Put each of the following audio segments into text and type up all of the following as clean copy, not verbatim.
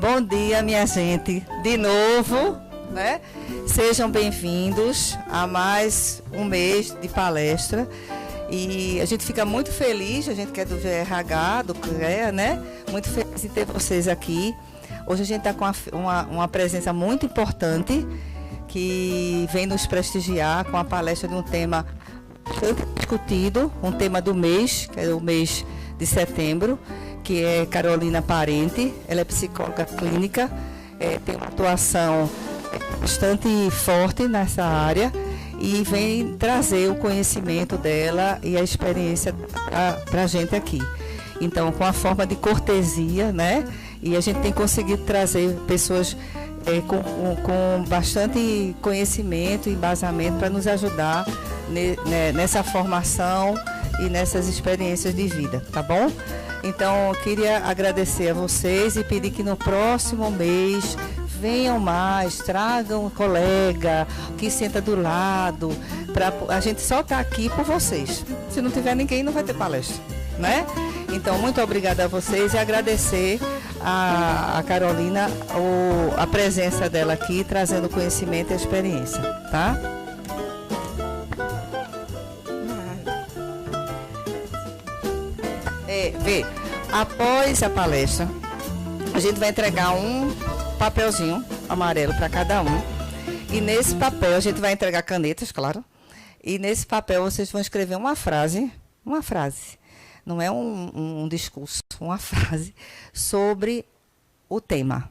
Bom dia, minha gente, de novo, né? Sejam bem-vindos a mais um mês de palestra. E a gente fica muito feliz, a gente que é do GRH, do CREA, né? Muito feliz em ter vocês aqui. Hoje a gente está com uma presença muito importante que vem nos prestigiar com a palestra de um tema bastante discutido, um tema do mês, que é o mês de setembro, que é Carolina Parente. Ela é psicóloga clínica, tem uma atuação bastante forte nessa área e vem trazer o conhecimento dela e a experiência para a gente aqui. Então, com a forma de cortesia, né? E a gente tem conseguido trazer pessoas com bastante conhecimento e embasamento para nos ajudar nessa formação e nessas experiências de vida, tá bom? Então, eu queria agradecer a vocês e pedir que no próximo mês venham mais, tragam um colega que senta do lado, para a gente só estar aqui por vocês. Se não tiver ninguém, não vai ter palestra, né? Então, muito obrigada a vocês e agradecer a Carolina a presença dela aqui, trazendo conhecimento e experiência, tá? Após a palestra, a gente vai entregar um papelzinho amarelo para cada um. E nesse papel, a gente vai entregar canetas, claro. E nesse papel, vocês vão escrever uma frase. Não é um discurso, uma frase sobre o tema,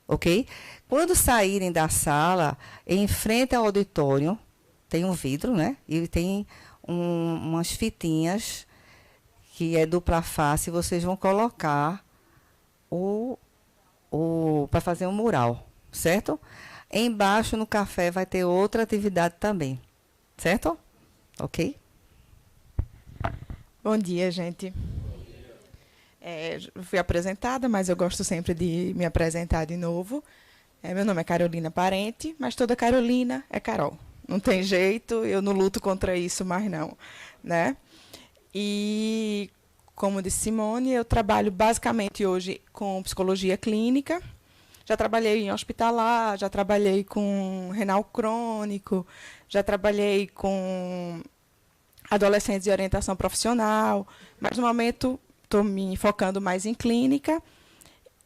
ok? Quando saírem da sala, em frente ao auditório, tem um vidro, né? E tem umas fitinhas que é dupla face, vocês vão colocar para fazer um mural, certo? Embaixo no café vai ter outra atividade também, certo? Ok? Bom dia, gente. Fui apresentada, mas eu gosto sempre de me apresentar de novo. Meu nome é Carolina Parente, mas toda Carolina é Carol. Não tem jeito, eu não luto contra isso, mas não, né? E, como disse Simone, eu trabalho basicamente hoje com psicologia clínica. Já trabalhei em hospitalar, já trabalhei com renal crônico, já trabalhei com adolescentes e orientação profissional, mas no momento estou me focando mais em clínica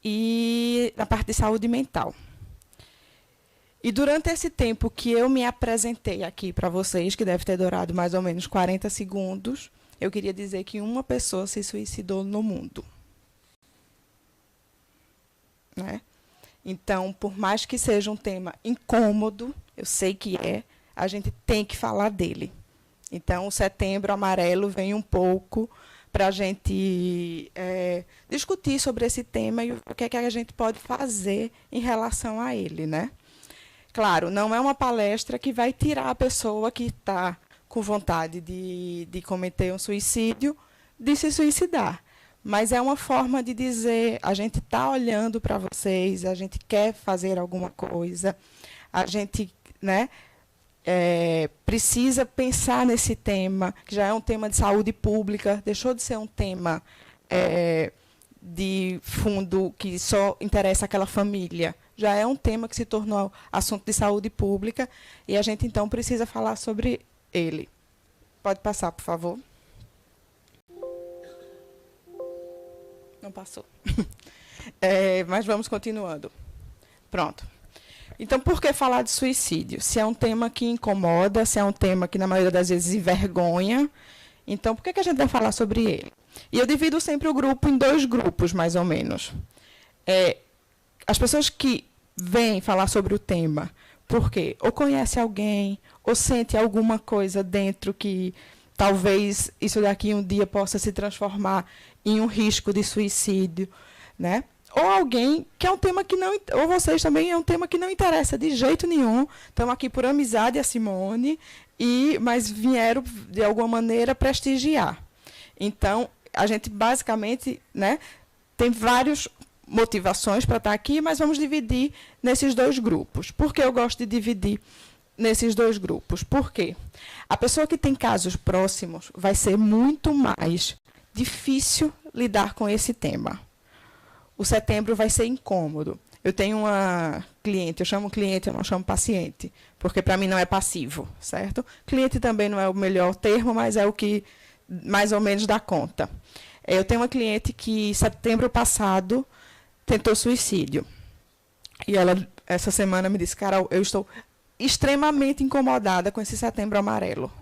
e na parte de saúde mental. E durante esse tempo que eu me apresentei aqui para vocês, que deve ter durado mais ou menos 40 segundos, eu queria dizer que uma pessoa se suicidou no mundo, né? Então, por mais que seja um tema incômodo, eu sei que a gente tem que falar dele. Então, o Setembro Amarelo vem um pouco para a gente discutir sobre esse tema e o que é que a gente pode fazer em relação a ele, né? Claro, não é uma palestra que vai tirar a pessoa que está com vontade de cometer um suicídio de se suicidar. Mas é uma forma de dizer, a gente está olhando para vocês, a gente quer fazer alguma coisa, a gente, né, precisa pensar nesse tema, que já é um tema de saúde pública, deixou de ser um tema de fundo que só interessa aquela família. Já é um tema que se tornou assunto de saúde pública e a gente, então, precisa falar sobre ele. Pode passar, por favor. Não passou. Mas vamos continuando. Pronto. Então, por que falar de suicídio? Se é um tema que incomoda, se é um tema que, na maioria das vezes, envergonha, então, por que a gente vai falar sobre ele? E eu divido sempre o grupo em 2 grupos, mais ou menos. As pessoas que vêm falar sobre o tema, porque ou conhece alguém, ou sente alguma coisa dentro que talvez isso daqui um dia possa se transformar em um risco de suicídio, né? Ou alguém que é um tema que não... Ou vocês também é um tema que não interessa de jeito nenhum. Estão aqui por amizade a Simone, mas vieram, de alguma maneira, prestigiar. Então, a gente, basicamente, né, tem várias motivações para estar aqui, mas vamos dividir nesses 2 grupos. Por que eu gosto de dividir nesses 2 grupos? Por quê? A pessoa que tem casos próximos vai ser muito mais difícil lidar com esse tema. O setembro vai ser incômodo. Eu tenho uma cliente, eu chamo cliente, eu não chamo paciente, porque para mim não é passivo, certo? Cliente também não é o melhor termo, mas é o que mais ou menos dá conta. Eu tenho uma cliente que, em setembro passado, tentou suicídio. E ela, essa semana, me disse, Carol, eu estou extremamente incomodada com esse setembro amarelo.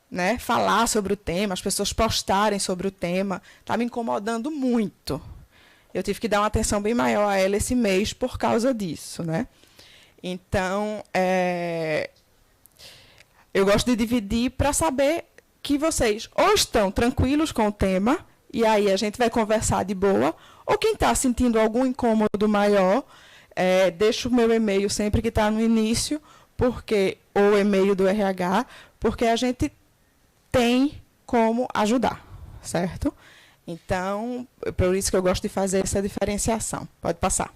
Né? Falar sobre o tema, as pessoas postarem sobre o tema, está me incomodando muito. Eu tive que dar uma atenção bem maior a ela esse mês por causa disso. Né? Então, eu gosto de dividir para saber que vocês ou estão tranquilos com o tema, e aí a gente vai conversar de boa, ou quem está sentindo algum incômodo maior, deixa o meu e-mail sempre que está no início, ou o e-mail do RH, porque a gente tem como ajudar, certo? Então, por isso que eu gosto de fazer essa diferenciação. Pode passar.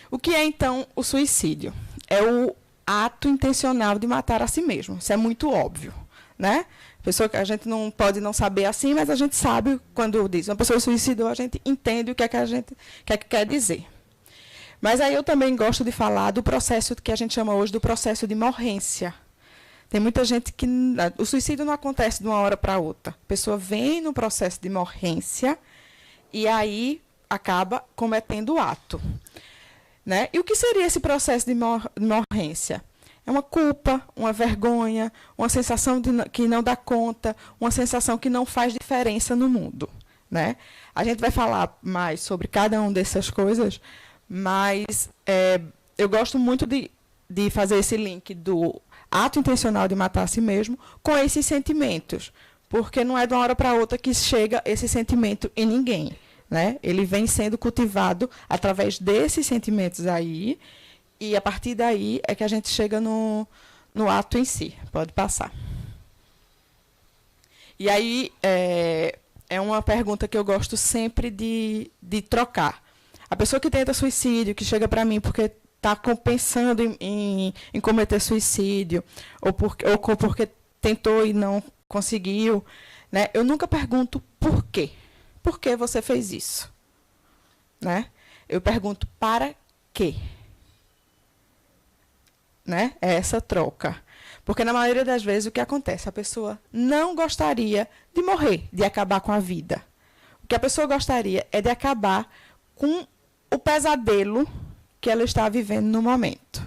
O que é, então, o suicídio? É o ato intencional de matar a si mesmo. Isso é muito óbvio, né? Pessoa que a gente não pode não saber assim, mas a gente sabe quando diz uma pessoa suicidou, a gente entende o que é que a gente quer dizer. Mas aí eu também gosto de falar do processo que a gente chama hoje do processo de morrência. Tem muita gente que o suicídio não acontece de uma hora para outra. A pessoa vem no processo de morrência e aí acaba cometendo o ato. Né? E o que seria esse processo de morrência? É uma culpa, uma vergonha, uma sensação que não dá conta, uma sensação que não faz diferença no mundo. Né? A gente vai falar mais sobre cada uma dessas coisas, mas eu gosto muito de fazer esse link do ato intencional de matar a si mesmo com esses sentimentos, porque não é de uma hora para outra que chega esse sentimento em ninguém. Né? Ele vem sendo cultivado através desses sentimentos aí, e a partir daí é que a gente chega no ato em si. Pode passar. E aí é uma pergunta que eu gosto sempre de trocar. A pessoa que tenta suicídio, que chega para mim porque está pensando em cometer suicídio, ou porque tentou e não conseguiu, né? Eu nunca pergunto por quê. Por que você fez isso? Né? Eu pergunto para quê? Né? É essa troca. Porque, na maioria das vezes, o que acontece? A pessoa não gostaria de morrer, de acabar com a vida. O que a pessoa gostaria é de acabar com o pesadelo que ela está vivendo no momento.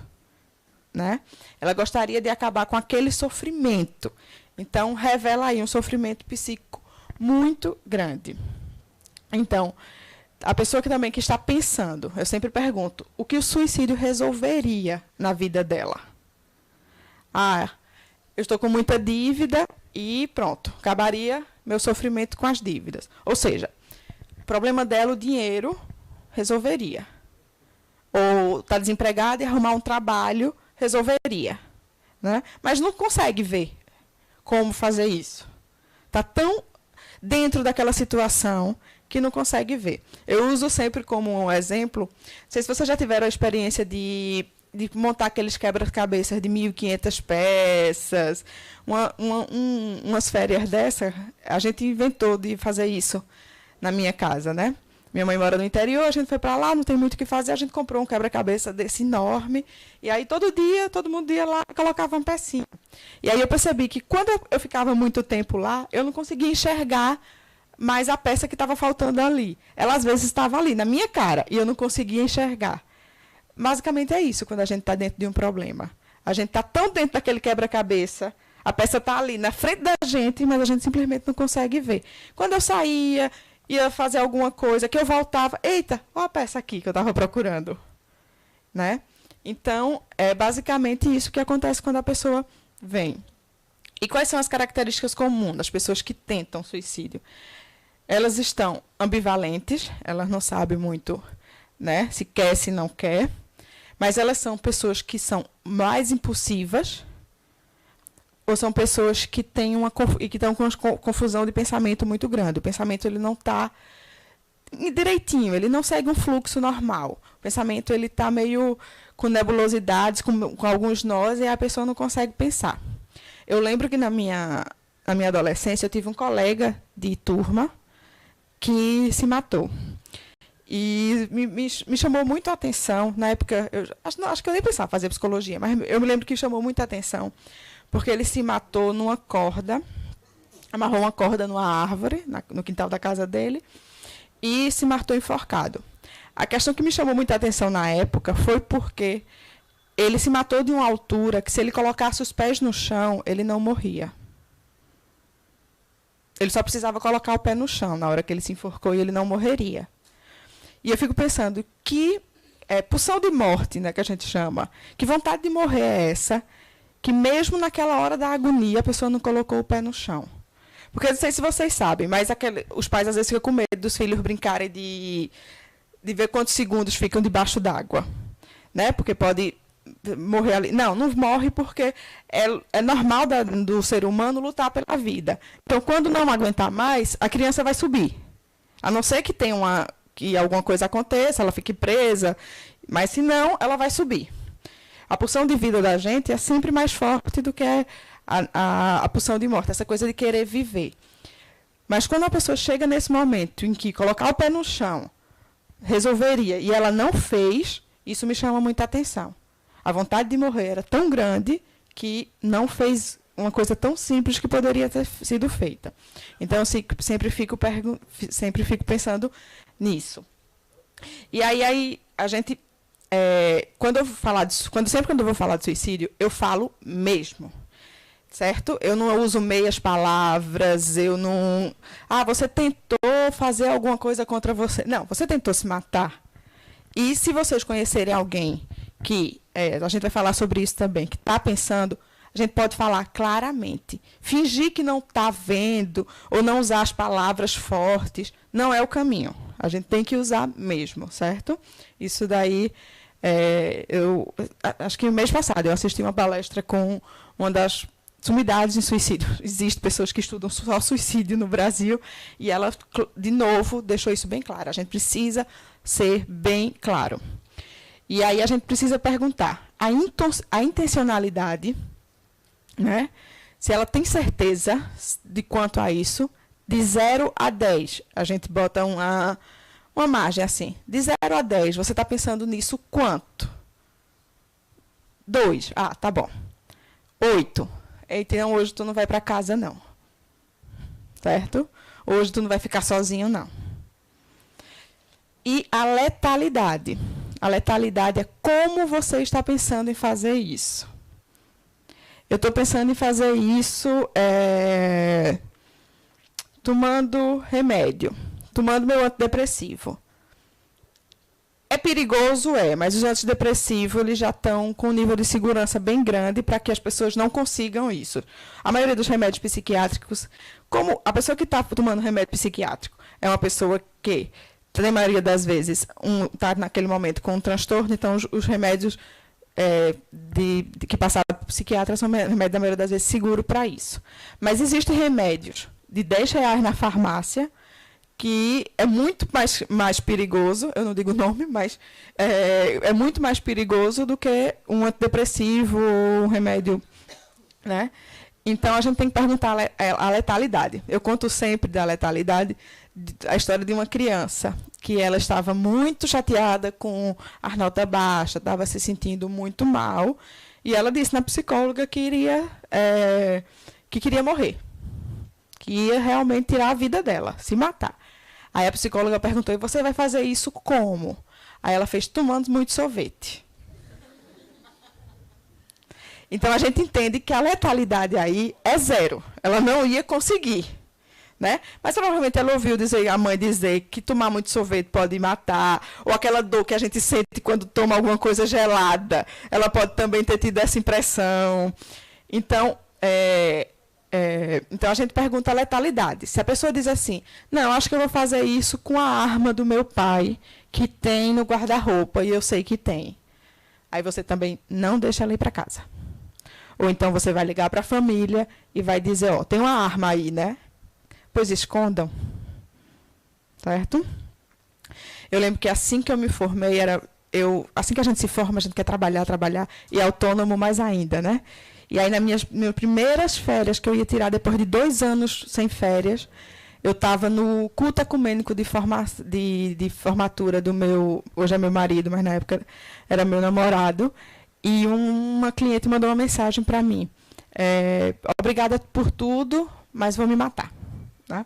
Né? Ela gostaria de acabar com aquele sofrimento. Então, revela aí um sofrimento psíquico muito grande. Então, a pessoa que está pensando, eu sempre pergunto, o que o suicídio resolveria na vida dela? Eu estou com muita dívida e pronto, acabaria meu sofrimento com as dívidas. Ou seja, o problema dela, o dinheiro, resolveria. Ou está desempregada e arrumar um trabalho, resolveria. Né? Mas não consegue ver como fazer isso. Está tão dentro daquela situação que não consegue ver. Eu uso sempre como um exemplo, não sei se vocês já tiveram a experiência de montar aqueles quebra-cabeças de 1.500 peças, umas férias dessa, a gente inventou de fazer isso na minha casa, né? Minha mãe mora no interior, a gente foi para lá, não tem muito o que fazer, a gente comprou um quebra-cabeça desse enorme, e aí todo dia, todo mundo ia lá e colocava uma pecinha. E aí eu percebi que quando eu ficava muito tempo lá, eu não conseguia enxergar mais a peça que estava faltando ali. Ela, às vezes, estava ali, na minha cara, e eu não conseguia enxergar. Basicamente é isso, quando a gente está dentro de um problema. A gente está tão dentro daquele quebra-cabeça, a peça está ali na frente da gente, mas a gente simplesmente não consegue ver. Quando eu saía, ia fazer alguma coisa, que eu voltava, eita, olha a peça aqui que eu estava procurando. Né? Então, é basicamente isso que acontece quando a pessoa vem. E quais são as características comuns das pessoas que tentam suicídio? Elas estão ambivalentes, elas não sabem muito, né, se quer, se não quer, mas elas são pessoas que são mais impulsivas, ou são pessoas que estão com uma confusão de pensamento muito grande. O pensamento ele não está direitinho, ele não segue um fluxo normal. O pensamento ele está meio com nebulosidades, com alguns nós, e a pessoa não consegue pensar. Eu lembro que na minha adolescência eu tive um colega de turma que se matou. E me chamou muito a atenção, na época, acho que eu nem pensava em fazer psicologia, mas eu me lembro que chamou muita atenção, porque ele se matou numa corda, amarrou uma corda numa árvore, no quintal da casa dele, e se matou enforcado. A questão que me chamou muita atenção na época foi porque ele se matou de uma altura que, se ele colocasse os pés no chão, ele não morria. Ele só precisava colocar o pé no chão na hora que ele se enforcou e ele não morreria. E eu fico pensando, que pulsão de morte, né, que a gente chama, que vontade de morrer é essa, que mesmo naquela hora da agonia a pessoa não colocou o pé no chão. Porque eu não sei se vocês sabem, mas os pais às vezes ficam com medo dos filhos brincarem de ver quantos segundos ficam debaixo d'água, né? Porque pode morrer ali. Não morre, porque é normal do ser humano lutar pela vida. Então, quando não aguentar mais, a criança vai subir. A não ser que que alguma coisa aconteça, ela fique presa, mas se não, ela vai subir. A pulsão de vida da gente é sempre mais forte do que a pulsão de morte, essa coisa de querer viver. Mas quando a pessoa chega nesse momento em que colocar o pé no chão resolveria, e ela não fez, isso me chama muita atenção. A vontade de morrer era tão grande que não fez uma coisa tão simples que poderia ter sido feita. Então, eu sempre fico pensando nisso. E aí a gente, sempre quando eu vou falar de suicídio, eu falo mesmo, certo? Eu não uso meias palavras, eu não... você tentou fazer alguma coisa contra você. Não, você tentou se matar. E se vocês conhecerem alguém que, a gente vai falar sobre isso também, que está pensando, a gente pode falar claramente. Fingir que não está vendo ou não usar as palavras fortes não é o caminho. A gente tem que usar mesmo, certo? Isso daí, eu acho que no mês passado eu assisti uma palestra com uma das sumidades em suicídio. Existem pessoas que estudam só suicídio no Brasil e ela, de novo, deixou isso bem claro. A gente precisa ser bem claro. E aí a gente precisa perguntar, a intencionalidade, né? Se ela tem certeza de quanto a isso, de 0 a 10, a gente bota uma margem assim, de 0 a 10, você está pensando nisso quanto? 2, tá bom. 8, então hoje tu não vai para casa não, certo? Hoje tu não vai ficar sozinho não. E a letalidade é como você está pensando em fazer isso. Eu estou pensando em fazer isso tomando remédio, tomando meu antidepressivo. É perigoso, mas os antidepressivos eles já estão com um nível de segurança bem grande para que as pessoas não consigam isso. A maioria dos remédios psiquiátricos, como a pessoa que está tomando remédio psiquiátrico é uma pessoa que, na maioria das vezes, está naquele momento com um transtorno, então os remédios que passaram para o psiquiatra são remédios, na maioria das vezes, seguros para isso. Mas existem remédios de R$10 na farmácia, que é muito mais perigoso, eu não digo o nome, mas é muito mais perigoso do que um antidepressivo ou um remédio, né? Então, a gente tem que perguntar a letalidade. Eu conto sempre da letalidade, a história de uma criança, que ela estava muito chateada com a nota baixa, estava se sentindo muito mal, e ela disse na psicóloga que queria morrer, que ia realmente tirar a vida dela, se matar. Aí a psicóloga perguntou, e você vai fazer isso como? Aí ela fez, tomando muito sorvete. Então, a gente entende que a letalidade aí é 0. Ela não ia conseguir, né? Mas, provavelmente, ela ouviu a mãe dizer que tomar muito sorvete pode matar, ou aquela dor que a gente sente quando toma alguma coisa gelada, ela pode também ter tido essa impressão. Então, então a gente pergunta a letalidade. Se a pessoa diz assim, não, acho que eu vou fazer isso com a arma do meu pai, que tem no guarda-roupa, e eu sei que tem. Aí você também não deixa ela ir para casa. Ou então você vai ligar para a família e vai dizer, tem uma arma aí, né? Pois escondam. Certo? Eu lembro que assim que eu me formei, assim que a gente se forma, a gente quer trabalhar, e é autônomo mais ainda, né? E aí, nas minhas primeiras férias, que eu ia tirar depois de 2 anos sem férias, eu estava no culto ecumênico de formatura do meu, hoje é meu marido, mas na época era meu namorado, e uma cliente mandou uma mensagem para mim. Obrigada por tudo, mas vou me matar. Tá?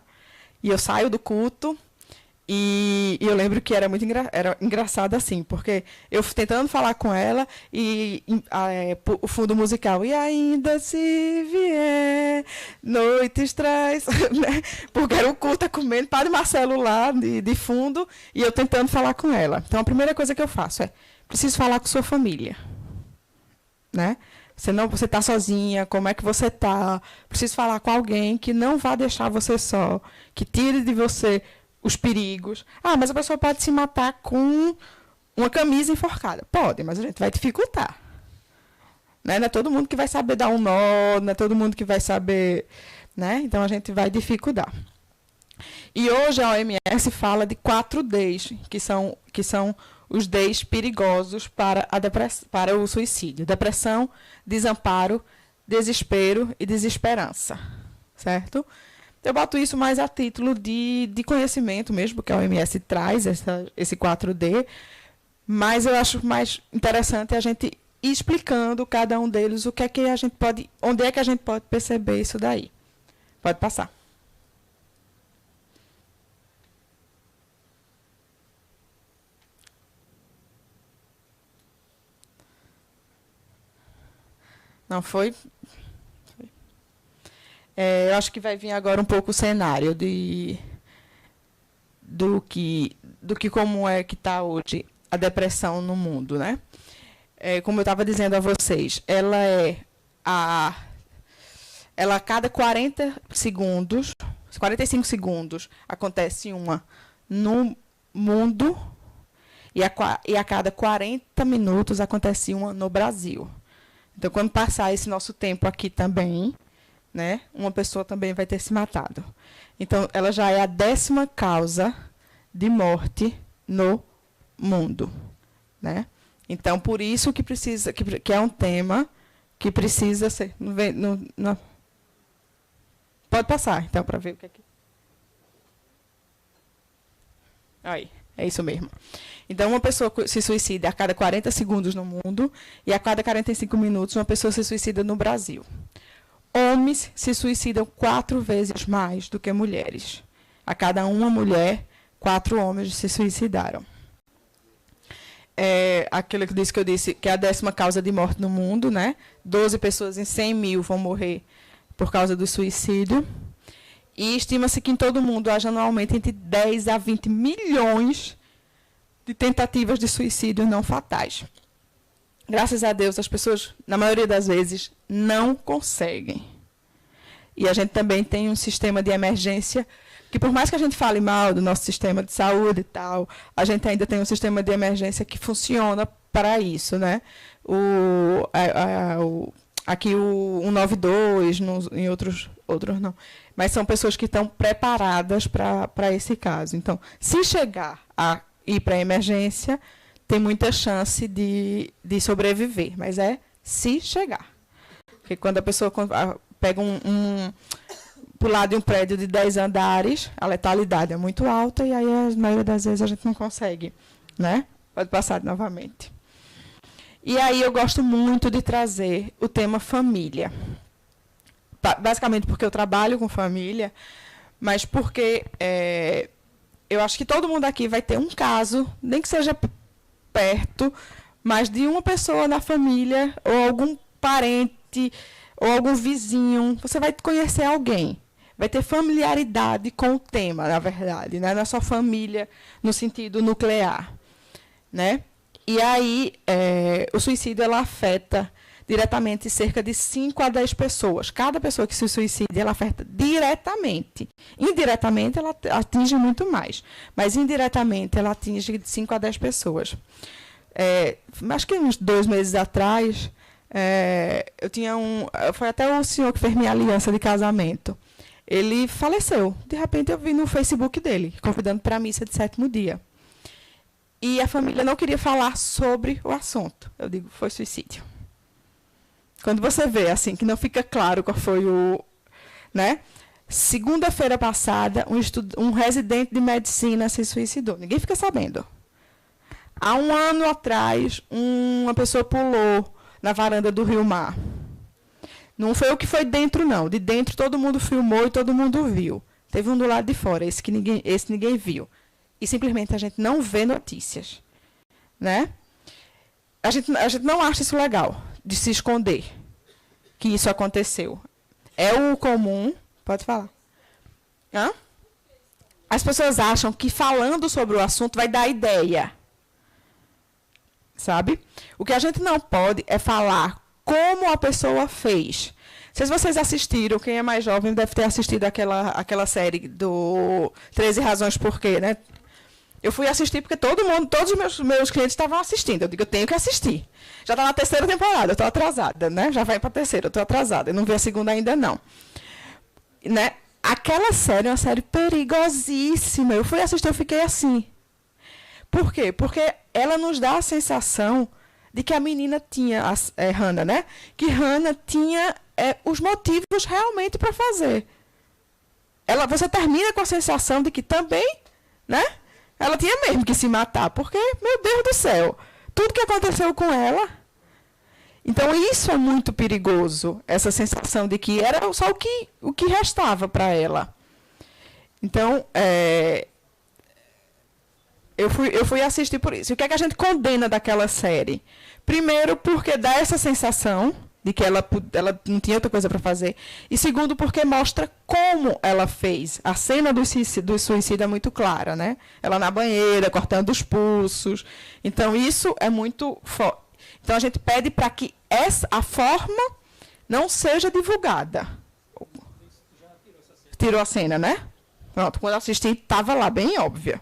E eu saio do culto, e eu lembro que era muito era engraçado assim, porque eu tentando falar com ela e o fundo musical, e ainda se vier noites traz, né? Porque era o culto comendo, Padre Marcelo lá de fundo, e eu tentando falar com ela. Então a primeira coisa que eu faço é, preciso falar com sua família, né? Você está sozinha, como é que você está? Preciso falar com alguém que não vá deixar você só, que tire de você os perigos. Mas a pessoa pode se matar com uma camisa enforcada. Pode, mas a gente vai dificultar. Né? Não é todo mundo que vai saber dar um nó, não é todo mundo que vai saber... Né? Então, a gente vai dificultar. E hoje a OMS fala de 4 Ds, que são os Ds perigosos para o suicídio. Depressão, desamparo, desespero e desesperança. Certo? Eu boto isso mais a título de conhecimento mesmo, porque a OMS traz esse 4D, mas eu acho mais interessante a gente ir explicando cada um deles onde é que a gente pode perceber isso daí. Pode passar. Não foi? Eu acho que vai vir agora um pouco o cenário do que como é que está hoje a depressão no mundo, né? Como eu estava dizendo a vocês, ela a cada 45 segundos acontece uma no mundo e a cada 40 minutos acontece uma no Brasil. Então, quando passar esse nosso tempo aqui também, né, uma pessoa também vai ter se matado. Então, ela já é a 10ª causa de morte no mundo. Né? Então, por isso que é um tema que precisa ser... Pode passar, então, para ver o que é que... Aí, é isso mesmo. Então, uma pessoa se suicida a cada 40 segundos no mundo e a cada 45 minutos uma pessoa se suicida no Brasil. Homens se suicidam 4 vezes mais do que mulheres. A cada uma mulher, 4 homens se suicidaram. Aquilo que eu disse, que é a 10ª causa de morte no mundo, né? 12 pessoas em 100 mil vão morrer por causa do suicídio. E estima-se que em todo o mundo haja anualmente entre 10 a 20 milhões de tentativas de suicídio não fatais. Graças a Deus, as pessoas, na maioria das vezes, não conseguem. E a gente também tem um sistema de emergência, que por mais que a gente fale mal do nosso sistema de saúde e tal, a gente ainda tem um sistema de emergência que funciona para isso, né? Aqui o 192, em outros não. Mas são pessoas que estão preparadas para esse caso. Então, se chegar a ir para a emergência, tem muita chance de sobreviver, mas se chegar. Porque quando a pessoa pega pular de um prédio de 10 andares, a letalidade é muito alta e aí, a maioria das vezes, a gente não consegue. Né? Pode passar novamente. E aí eu gosto muito de trazer o tema família. Basicamente porque eu trabalho com família, mas porque eu acho que todo mundo aqui vai ter um caso, nem que seja perto, mas de uma pessoa na família, ou algum parente, ou algum vizinho. Você vai conhecer alguém. Vai ter familiaridade com o tema, na verdade. Né? Não é só família no sentido nuclear. Né? E aí, o suicídio ela afeta diretamente cerca de 5 a 10 pessoas. Cada pessoa que se suicida, ela afeta diretamente. Indiretamente, ela atinge muito mais. Mas, indiretamente, ela atinge de 5 a 10 pessoas. Acho que uns 2 meses atrás, eu tinha foi até o senhor que fez minha aliança de casamento. Ele faleceu. De repente, eu vi no Facebook dele, convidando para a missa de 7º dia. E a família não queria falar sobre o assunto. Eu digo, foi suicídio. Quando você vê assim que não fica claro qual foi o... Né? Segunda-feira passada, um residente de medicina se suicidou. Ninguém fica sabendo. Há um ano atrás, uma pessoa pulou na varanda do Rio Mar. Não foi o que foi dentro, não. De dentro todo mundo filmou e todo mundo viu. Teve um do lado de fora, esse ninguém viu. E simplesmente a gente não vê notícias. Né? A gente não acha isso legal, de se esconder que isso aconteceu. É o comum. Pode falar. Hã? As pessoas acham que falando sobre o assunto vai dar ideia. Sabe? O que a gente não pode é falar como a pessoa fez. Se vocês assistiram, quem é mais jovem deve ter assistido aquela série do 13 Razões Por Quê, né? Eu fui assistir porque todos os meus clientes estavam assistindo. Eu digo, eu tenho que assistir. Já está na terceira temporada, eu estou atrasada, né? Já vai para a terceira, eu estou atrasada. Eu não vi a segunda ainda, não. Né? Aquela série é uma série perigosíssima. Eu fui assistir, eu fiquei assim. Por quê? Porque ela nos dá a sensação de que a menina tinha, Hannah, né? Que Hannah tinha os motivos realmente para fazer. Você termina com a sensação de que também, né? Ela tinha mesmo que se matar, porque, meu Deus do céu, tudo que aconteceu com ela. Então, isso é muito perigoso, essa sensação de que era só o que restava para ela. Então, eu fui assistir por isso. E o que é que a gente condena daquela série? Primeiro, porque dá essa sensação de que ela não tinha outra coisa para fazer. E segundo, porque mostra como ela fez. A cena do suicídio é muito clara, né? Ela na banheira, cortando os pulsos. Então, isso é muito forte. Então, a gente pede para que a forma não seja divulgada. Tirou a cena, né? Pronto, quando eu assisti, estava lá, bem óbvia.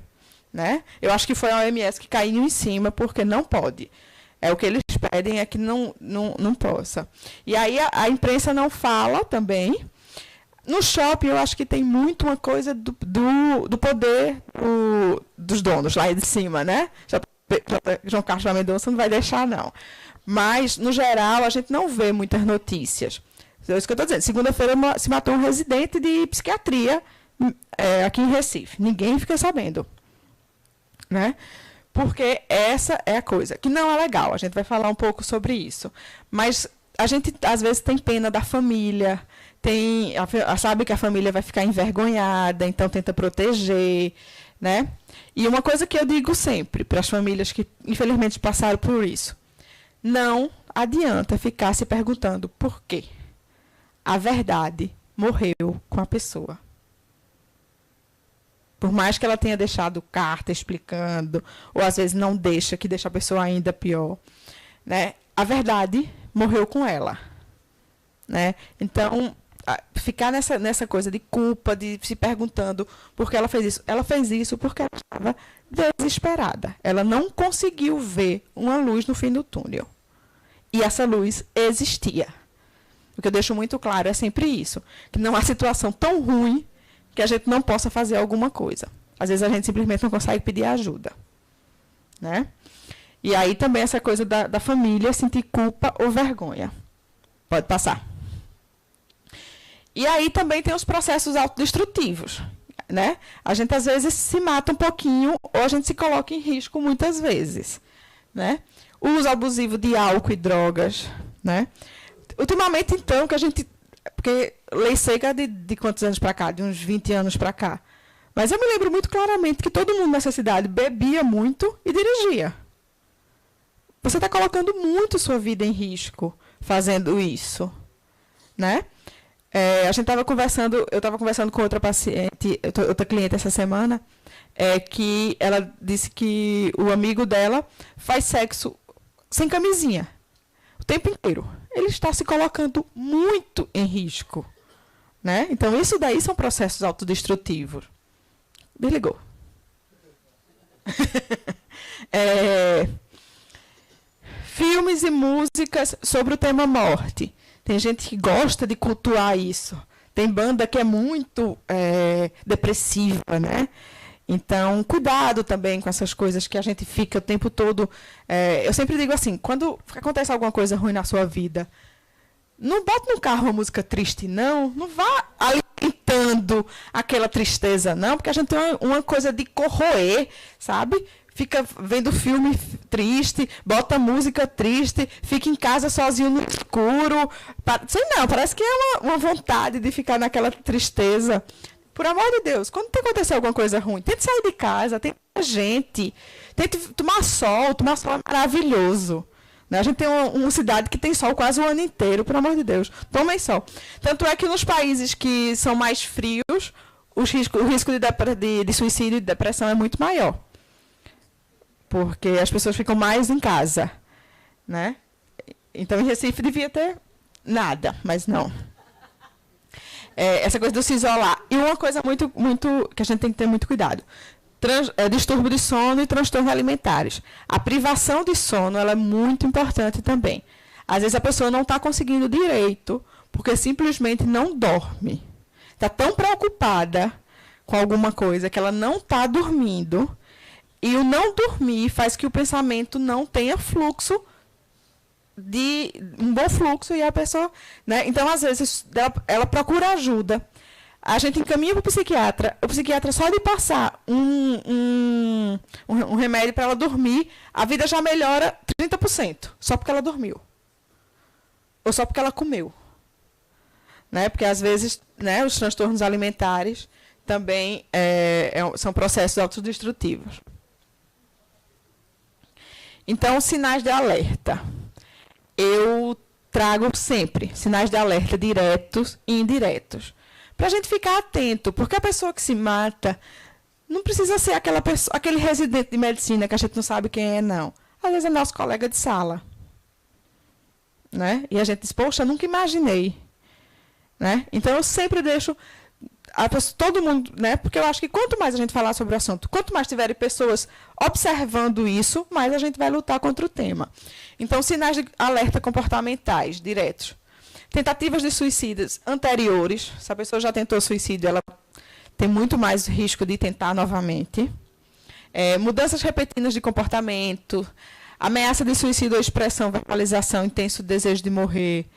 Né? Eu acho que foi a OMS que caiu em cima, porque não pode. O que eles pedem é que não possa. E aí a imprensa não fala também. No shopping, eu acho que tem muito uma coisa do poder dos donos lá de cima, né? João Carlos Mendonça não vai deixar, não. Mas, no geral, a gente não vê muitas notícias. É isso que eu estou dizendo. Segunda-feira se matou um residente de psiquiatria aqui em Recife. Ninguém fica sabendo. Né? Porque essa é a coisa, que não é legal. A gente vai falar um pouco sobre isso. Mas a gente, às vezes, tem pena da família, sabe que a família vai ficar envergonhada, então tenta proteger. Né? E uma coisa que eu digo sempre para as famílias que, infelizmente, passaram por isso. Não adianta ficar se perguntando por quê. A verdade morreu com a pessoa. Por mais que ela tenha deixado carta explicando, ou às vezes não deixa, que deixa a pessoa ainda pior. Né? A verdade morreu com ela. Né? Então, ficar nessa coisa de culpa, de se perguntando por que ela fez isso. Ela fez isso porque ela estava desesperada. Ela não conseguiu ver uma luz no fim do túnel. E essa luz existia. O que eu deixo muito claro é sempre isso. Que não há situação tão ruim que a gente não possa fazer alguma coisa. Às vezes a gente simplesmente não consegue pedir ajuda. Né? E aí também essa coisa da família sentir culpa ou vergonha. Pode passar. E aí também tem os processos autodestrutivos. Né? A gente às vezes se mata um pouquinho ou a gente se coloca em risco muitas vezes. Né? O uso abusivo de álcool e drogas. Né? Ultimamente, então, que a gente... Porque lei seca de quantos anos para cá? De uns 20 anos para cá. Mas eu me lembro muito claramente que todo mundo nessa cidade bebia muito e dirigia. Você está colocando muito sua vida em risco fazendo isso. Né? Eu estava conversando com outra paciente, outra cliente essa semana, que ela disse que o amigo dela faz sexo sem camisinha o tempo inteiro. Ele está se colocando muito em risco. Né? Então, isso daí são processos autodestrutivos. Desligou. Filmes e músicas sobre o tema morte. Tem gente que gosta de cultuar isso. Tem banda que é muito depressiva, né? Então, cuidado também com essas coisas que a gente fica o tempo todo... eu sempre digo assim, quando acontece alguma coisa ruim na sua vida, não bota no carro uma música triste, não. Não vá alimentando alimentando aquela tristeza, não, porque a gente tem uma coisa de corroer, sabe? Fica vendo filme triste, bota música triste, fica em casa sozinho no escuro. Sei não, parece que é uma vontade de ficar naquela tristeza. Por amor de Deus, quando acontecer alguma coisa ruim, tente sair de casa, tente gente, tente tomar sol é maravilhoso. Né? A gente tem uma cidade que tem sol quase o ano inteiro, por amor de Deus. Tomem sol. Tanto é que nos países que são mais frios, o risco de suicídio e de depressão é muito maior. Porque as pessoas ficam mais em casa. Né? Então, em Recife devia ter nada, mas não. Essa coisa de se isolar. E uma coisa muito que a gente tem que ter muito cuidado. Distúrbio de sono e transtornos alimentares. A privação de sono ela é muito importante também. Às vezes a pessoa não está conseguindo direito, porque simplesmente não dorme. Está tão preocupada com alguma coisa que ela não está dormindo, e o não dormir faz que o pensamento não tenha fluxo, um bom fluxo, e a pessoa... Né? Então, às vezes, ela procura ajuda. A gente encaminha para o psiquiatra só de passar um remédio para ela dormir, a vida já melhora 30%, só porque ela dormiu. Ou só porque ela comeu. Né? Porque, às vezes, né, os transtornos alimentares também são processos autodestrutivos. Então, sinais de alerta. Eu trago sempre sinais de alerta diretos e indiretos. Para a gente ficar atento, porque a pessoa que se mata não precisa ser aquele residente de medicina que a gente não sabe quem é, não. Às vezes é nosso colega de sala. Né? E a gente diz, poxa, nunca imaginei. Né? Então, eu sempre deixo todo mundo, né? Porque eu acho que quanto mais a gente falar sobre o assunto, quanto mais tiverem pessoas observando isso, mais a gente vai lutar contra o tema. Então, sinais de alerta comportamentais diretos. Tentativas de suicídios anteriores. Se a pessoa já tentou suicídio, ela tem muito mais risco de tentar novamente. Mudanças repetidas de comportamento. Ameaça de suicídio ou expressão, verbalização, intenso desejo de morrer.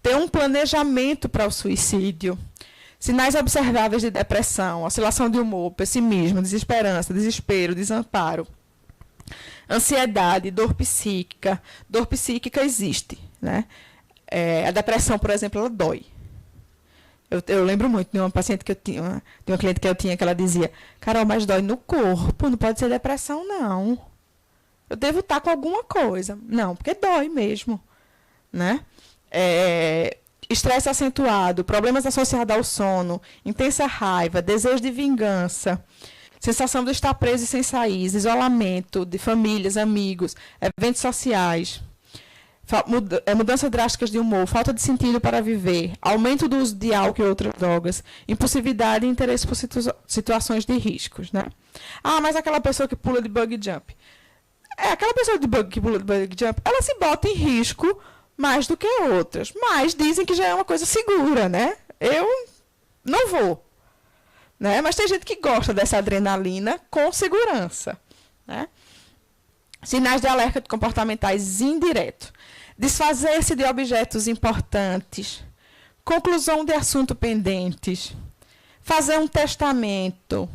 Ter um planejamento para o suicídio. Sinais observáveis de depressão, oscilação de humor, pessimismo, desesperança, desespero, desamparo. Ansiedade, dor psíquica. Dor psíquica existe, né? A depressão, por exemplo, ela dói. Eu lembro muito de uma paciente que eu tinha, de uma cliente que eu tinha, que ela dizia, Carol, mas dói no corpo, não pode ser depressão, não. Eu devo estar com alguma coisa. Não, porque dói mesmo. Né? Estresse acentuado, problemas associados ao sono, intensa raiva, desejo de vingança, sensação de estar preso e sem saída, isolamento de famílias, amigos, eventos sociais, mudanças drásticas de humor, falta de sentido para viver, aumento do uso de álcool e outras drogas, impulsividade e interesse por situações de riscos. Né? Mas aquela pessoa que pula de bungee jump. Aquela pessoa que pula de bungee jump, ela se bota em risco mais do que outras, mas dizem que já é uma coisa segura, né? Eu não vou. Né? Mas tem gente que gosta dessa adrenalina com segurança. Né? Sinais de alerta comportamentais indiretos. Desfazer-se de objetos importantes. Conclusão de assuntos pendentes. Fazer um testamento.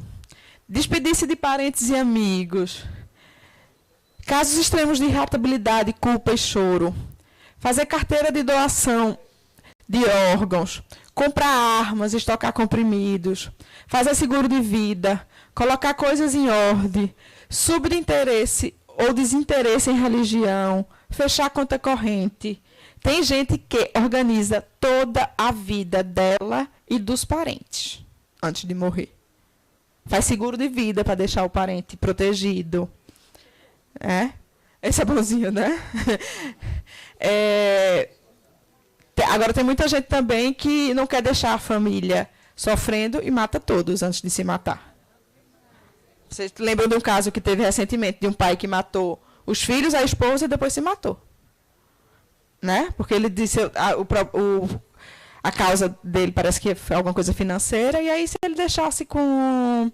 Despedir-se de parentes e amigos. Casos extremos de irritabilidade, culpa e choro. Fazer carteira de doação de órgãos. Comprar armas, estocar comprimidos. Fazer seguro de vida. Colocar coisas em ordem. Subinteresse ou desinteresse em religião. Fechar conta corrente. Tem gente que organiza toda a vida dela e dos parentes antes de morrer. Faz seguro de vida para deixar o parente protegido. Esse é bonzinho, né? Agora, tem muita gente também que não quer deixar a família sofrendo e mata todos antes de se matar. Vocês lembram de um caso que teve recentemente, de um pai que matou os filhos, a esposa e depois se matou. Né? Porque ele disse a causa dele parece que foi alguma coisa financeira, e aí se ele deixasse com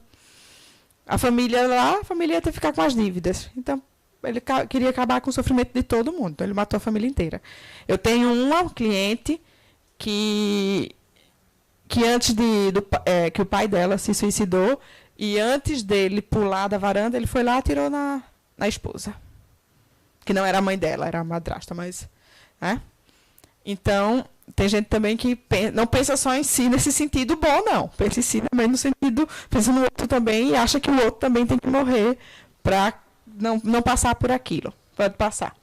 a família lá, a família ia ter que ficar com as dívidas. Então, ele queria acabar com o sofrimento de todo mundo. Então, ele matou a família inteira. Eu tenho uma cliente que que antes que o pai dela se suicidou, e antes dele pular da varanda, ele foi lá e atirou na esposa. Que não era a mãe dela, era a madrasta, mas... Né? Então, tem gente também que não pensa só em si nesse sentido bom, não. Pensa em si também no sentido... Pensa no outro também e acha que o outro também tem que morrer para não passar por aquilo. Pode passar.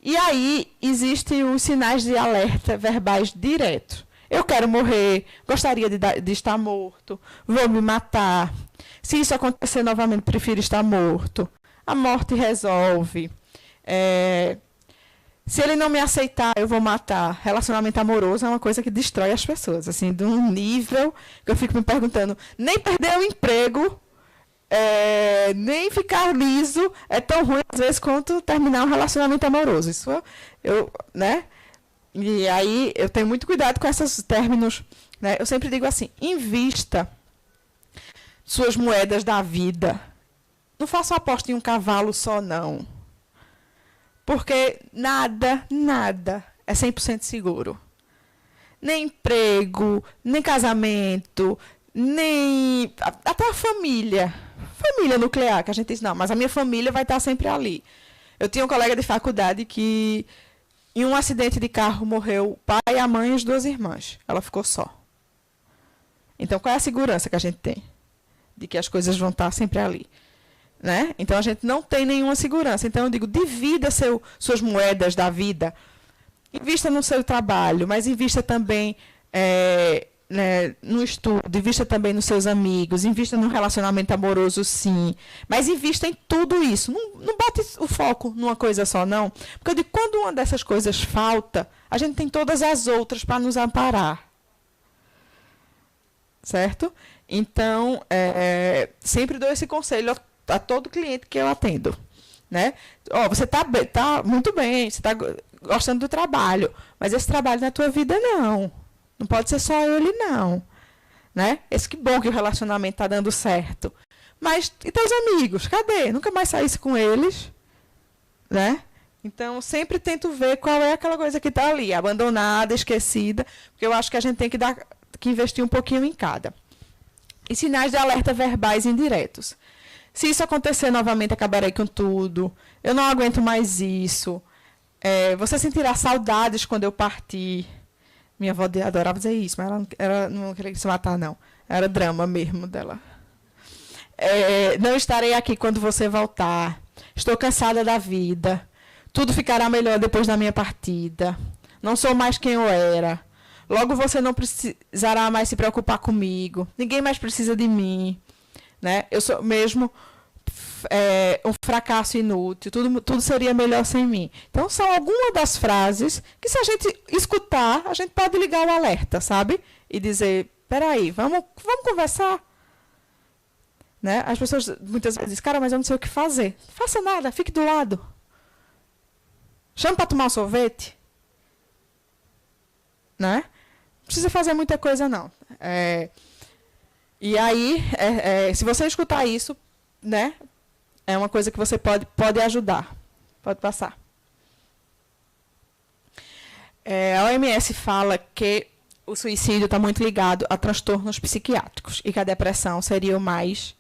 E aí, existem os sinais de alerta verbais diretos. Eu quero morrer, gostaria de estar morto, vou me matar. Se isso acontecer novamente, prefiro estar morto. A morte resolve. Se ele não me aceitar, eu vou matar. Relacionamento amoroso é uma coisa que destrói as pessoas, assim, de um nível que eu fico me perguntando, nem perder o emprego, nem ficar liso é tão ruim, às vezes, quanto terminar um relacionamento amoroso. Isso, né? E aí, eu tenho muito cuidado com esses términos. Né? Eu sempre digo assim, invista suas moedas da vida. Não faça uma aposta em um cavalo só, não. Porque nada é 100% seguro. Nem emprego, nem casamento, nem... Até a família. Família nuclear, que a gente diz, não, mas a minha família vai estar sempre ali. Eu tinha um colega de faculdade que, em um acidente de carro, morreu o pai, a mãe e as 2 irmãs. Ela ficou só. Então, qual é a segurança que a gente tem? De que as coisas vão estar sempre ali. Né? Então, a gente não tem nenhuma segurança. Então, eu digo, divida suas moedas da vida. Invista no seu trabalho, mas invista também né, no estudo, invista também nos seus amigos, invista num relacionamento amoroso, sim. Mas invista em tudo isso. Não bote o foco numa coisa só, não. Porque eu digo, quando uma dessas coisas falta, a gente tem todas as outras para nos amparar. Certo? Então, sempre dou esse conselho a todo cliente que eu atendo. Né? Você está muito bem, você está gostando do trabalho, mas esse trabalho na tua vida, não. Não pode ser só ele, não. Né? Que bom que o relacionamento está dando certo. Mas, e teus amigos? Cadê? Nunca mais saísse com eles? Né? Então, sempre tento ver qual é aquela coisa que está ali, abandonada, esquecida, porque eu acho que a gente tem que investir um pouquinho em cada. E sinais de alerta verbais indiretos. Se isso acontecer novamente, acabarei com tudo. Eu não aguento mais isso. Você sentirá saudades quando eu partir. Minha avó adorava dizer isso, mas ela não queria se matar, não. Era drama mesmo dela. Não estarei aqui quando você voltar. Estou cansada da vida. Tudo ficará melhor depois da minha partida. Não sou mais quem eu era. Logo você não precisará mais se preocupar comigo. Ninguém mais precisa de mim. Né? Eu sou mesmo um fracasso inútil. Tudo seria melhor sem mim. Então, são algumas das frases que, se a gente escutar, a gente pode ligar o alerta, sabe? E dizer, peraí, vamos conversar. Né? As pessoas muitas vezes dizem, cara, mas eu não sei o que fazer. Não faça nada, fique do lado. Chama para tomar um sorvete. Né? Não precisa fazer muita coisa, não. E aí, se você escutar isso, né, é uma coisa que você pode ajudar. Pode passar. A OMS fala que o suicídio está muito ligado a transtornos psiquiátricos e que a depressão seria o mais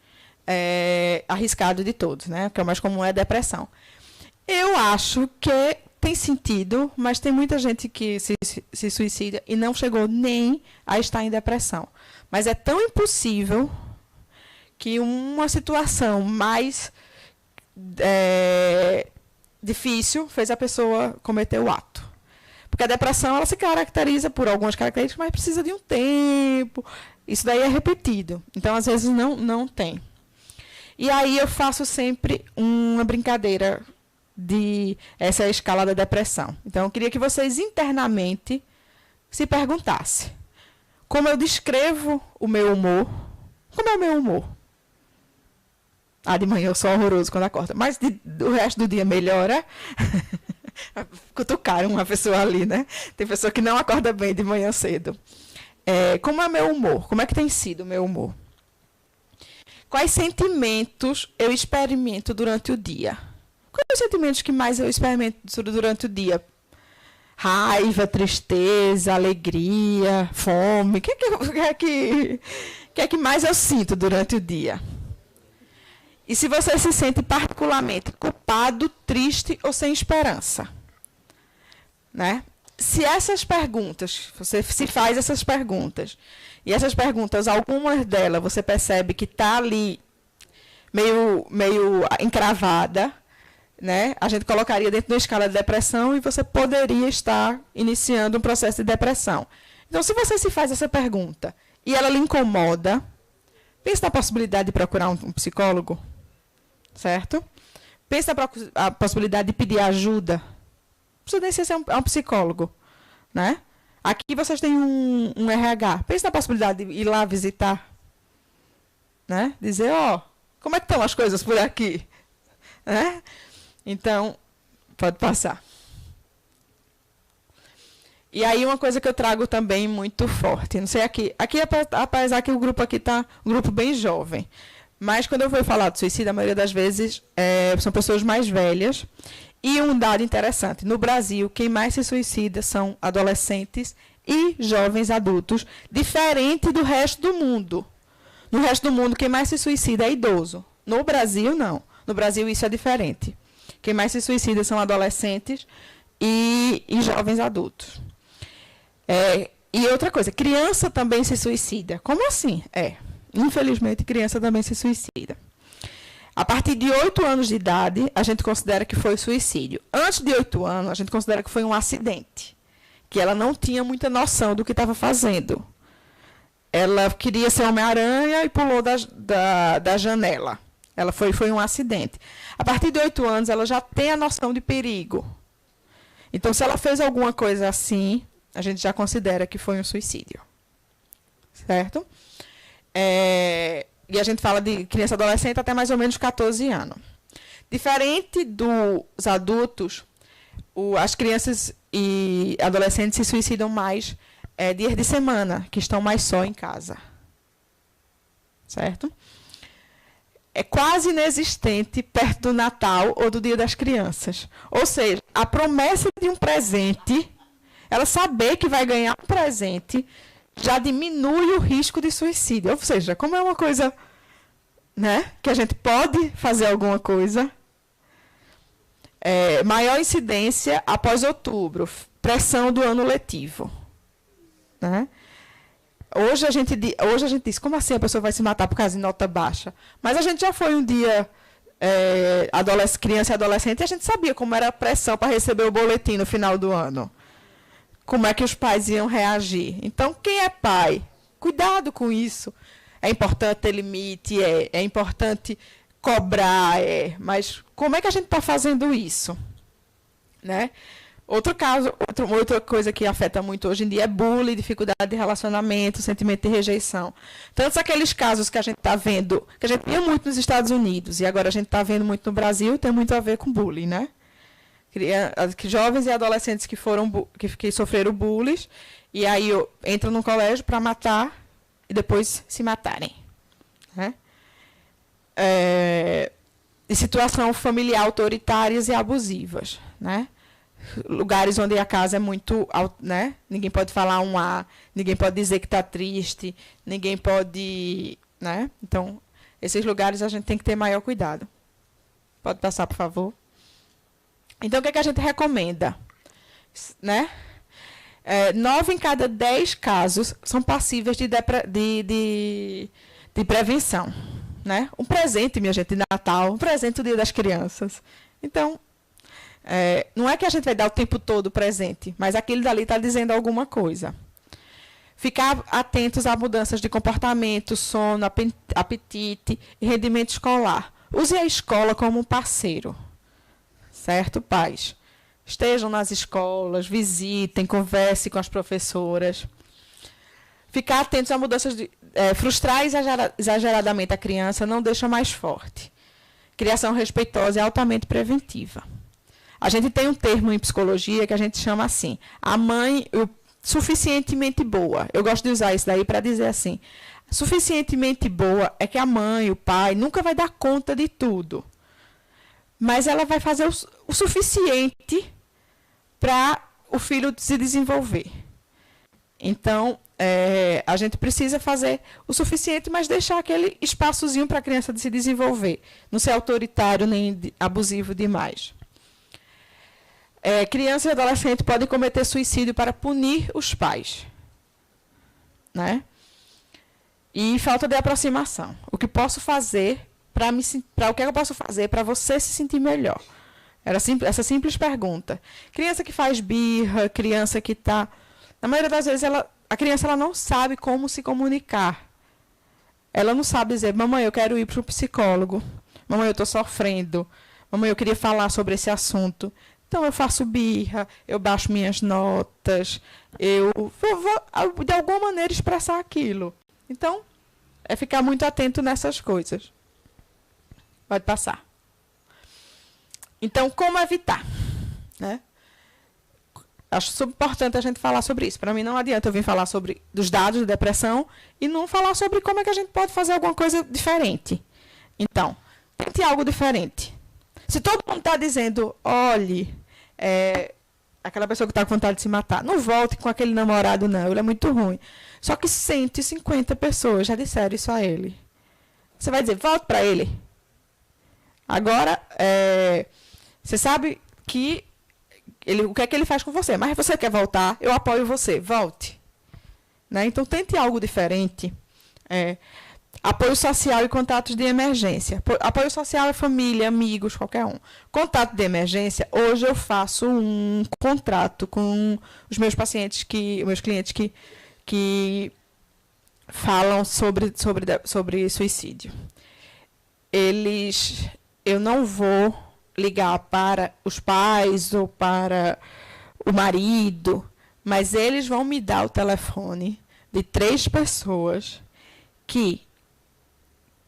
arriscado de todos, né? O que é o mais comum é a depressão. Eu acho que tem sentido, mas tem muita gente que se suicida e não chegou nem a estar em depressão. Mas é tão impossível que uma situação mais difícil fez a pessoa cometer o ato. Porque a depressão ela se caracteriza por algumas características, mas precisa de um tempo. Isso daí é repetido. Então, às vezes, não tem. E aí eu faço sempre uma brincadeira essa é a escala da depressão. Então, eu queria que vocês internamente se perguntassem. Como eu descrevo o meu humor? Como é o meu humor? De manhã eu sou horroroso quando acordo. Mas o resto do dia melhora. Cutucaram uma pessoa ali, né? Tem pessoa que não acorda bem de manhã cedo. Como é o meu humor? Como é que tem sido o meu humor? Quais sentimentos eu experimento durante o dia? Quais são os sentimentos que mais eu experimento durante o dia? raiva, tristeza, alegria, fome. O que é que mais eu sinto durante o dia? E se você se sente particularmente culpado, triste ou sem esperança? Né? Se essas perguntas, você se faz essas perguntas, e essas perguntas, algumas delas, você percebe que está ali meio encravada, né? A gente colocaria dentro de uma escala de depressão e você poderia estar iniciando um processo de depressão. Então, se você se faz essa pergunta e ela lhe incomoda, pense na possibilidade de procurar um psicólogo, certo? Pense na possibilidade de pedir ajuda. Não precisa nem ser um psicólogo, né? Aqui vocês têm um RH. Pense na possibilidade de ir lá visitar, né? Dizer, como é que estão as coisas por aqui? Né? Então, pode passar. E aí uma coisa que eu trago também muito forte, não sei aqui apesar que o grupo aqui está um grupo bem jovem, mas quando eu vou falar de suicídio, a maioria das vezes são pessoas mais velhas. E um dado interessante, no Brasil, quem mais se suicida são adolescentes e jovens adultos, diferente do resto do mundo. No resto do mundo, quem mais se suicida é idoso. No Brasil, não. No Brasil, isso é diferente. Quem mais se suicida são adolescentes e jovens adultos. E outra coisa, criança também se suicida. Como assim? Infelizmente, criança também se suicida. A partir de 8 anos de idade, a gente considera que foi suicídio. Antes de 8 anos, a gente considera que foi um acidente, que ela não tinha muita noção do que estava fazendo. Ela queria ser Homem-Aranha e pulou da janela. Foi um acidente. A partir de 8 anos, ela já tem a noção de perigo. Então, se ela fez alguma coisa assim, a gente já considera que foi um suicídio. Certo? E a gente fala de criança e adolescente até mais ou menos 14 anos. Diferente dos adultos, as crianças e adolescentes se suicidam mais dias de semana, que estão mais só em casa. Certo? É quase inexistente perto do Natal ou do Dia das Crianças. Ou seja, a promessa de um presente, ela saber que vai ganhar um presente, já diminui o risco de suicídio. Ou seja, como é uma coisa, né, que a gente pode fazer alguma coisa, maior incidência após outubro, pressão do ano letivo. Né? Hoje a gente diz, como assim a pessoa vai se matar por causa de nota baixa? Mas a gente já foi um dia criança e adolescente e a gente sabia como era a pressão para receber o boletim no final do ano. Como é que os pais iam reagir. Então, quem é pai? Cuidado com isso. É importante ter limite, é importante cobrar, mas como é que a gente está fazendo isso? Né? Outro caso, outra coisa que afeta muito hoje em dia é bullying, dificuldade de relacionamento, sentimento de rejeição. Tantos aqueles casos que a gente está vendo, que a gente via muito nos Estados Unidos, e agora a gente está vendo muito no Brasil, tem muito a ver com bullying, né? Jovens e adolescentes que sofreram bullying, e aí entram no colégio para matar e depois se matarem. Né? De situação familiar autoritárias e abusivas. Né? Lugares onde a casa é muito... Né? Ninguém pode falar um A, ninguém pode dizer que está triste, ninguém pode... Né? Então, esses lugares a gente tem que ter maior cuidado. Pode passar, por favor. Então, o que é que a gente recomenda? Né? 9 em cada 10 casos são passíveis de prevenção. Né? Um presente, minha gente, de Natal, um presente do Dia das Crianças. Então, não é que a gente vai dar o tempo todo presente, mas aquele dali está dizendo alguma coisa. Ficar atentos a mudanças de comportamento, sono, apetite e rendimento escolar. Use a escola como um parceiro. Certo, pais? Estejam nas escolas, visitem, conversem com as professoras. Ficar atentos a mudanças frustrar exageradamente a criança não deixa mais forte. Criação respeitosa é altamente preventiva. A gente tem um termo em psicologia que a gente chama assim, a mãe suficientemente boa. Eu gosto de usar isso daí para dizer assim, suficientemente boa é que a mãe, o pai, nunca vai dar conta de tudo. Mas ela vai fazer o suficiente para o filho se desenvolver. Então, a gente precisa fazer o suficiente, mas deixar aquele espaçozinho para a criança se desenvolver. Não ser autoritário nem abusivo demais. Criança e adolescente podem cometer suicídio para punir os pais. Né? E falta de aproximação. O que posso fazer o que eu posso fazer para você se sentir melhor? Era essa simples pergunta. Criança que faz birra, criança que está... Na maioria das vezes, a criança ela não sabe como se comunicar. Ela não sabe dizer, mamãe, eu quero ir para o psicólogo. Mamãe, eu estou sofrendo. Mamãe, eu queria falar sobre esse assunto. Então, eu faço birra, eu baixo minhas notas, eu vou, de alguma maneira, expressar aquilo. Então, é ficar muito atento nessas coisas. Pode passar. Então, como evitar? Né? Acho importante a gente falar sobre isso. Para mim, não adianta eu vir falar dos dados de depressão e não falar sobre como é que a gente pode fazer alguma coisa diferente. Então, tente algo diferente. Se todo mundo está dizendo, olhe, aquela pessoa que está com vontade de se matar, não volte com aquele namorado, não, ele é muito ruim. Só que 150 pessoas já disseram isso a ele. Você vai dizer, volte para ele. Agora, você sabe que o que é que ele faz com você? Mas você quer voltar? Eu apoio você. Volte. Né? Então, tente algo diferente. Apoio social e contatos de emergência. Apoio social é família, amigos, qualquer um. Contato de emergência, hoje eu faço um contrato com os meus pacientes, meus clientes que falam sobre suicídio. Eu não vou ligar para os pais ou para o marido, mas eles vão me dar o telefone de 3 pessoas que,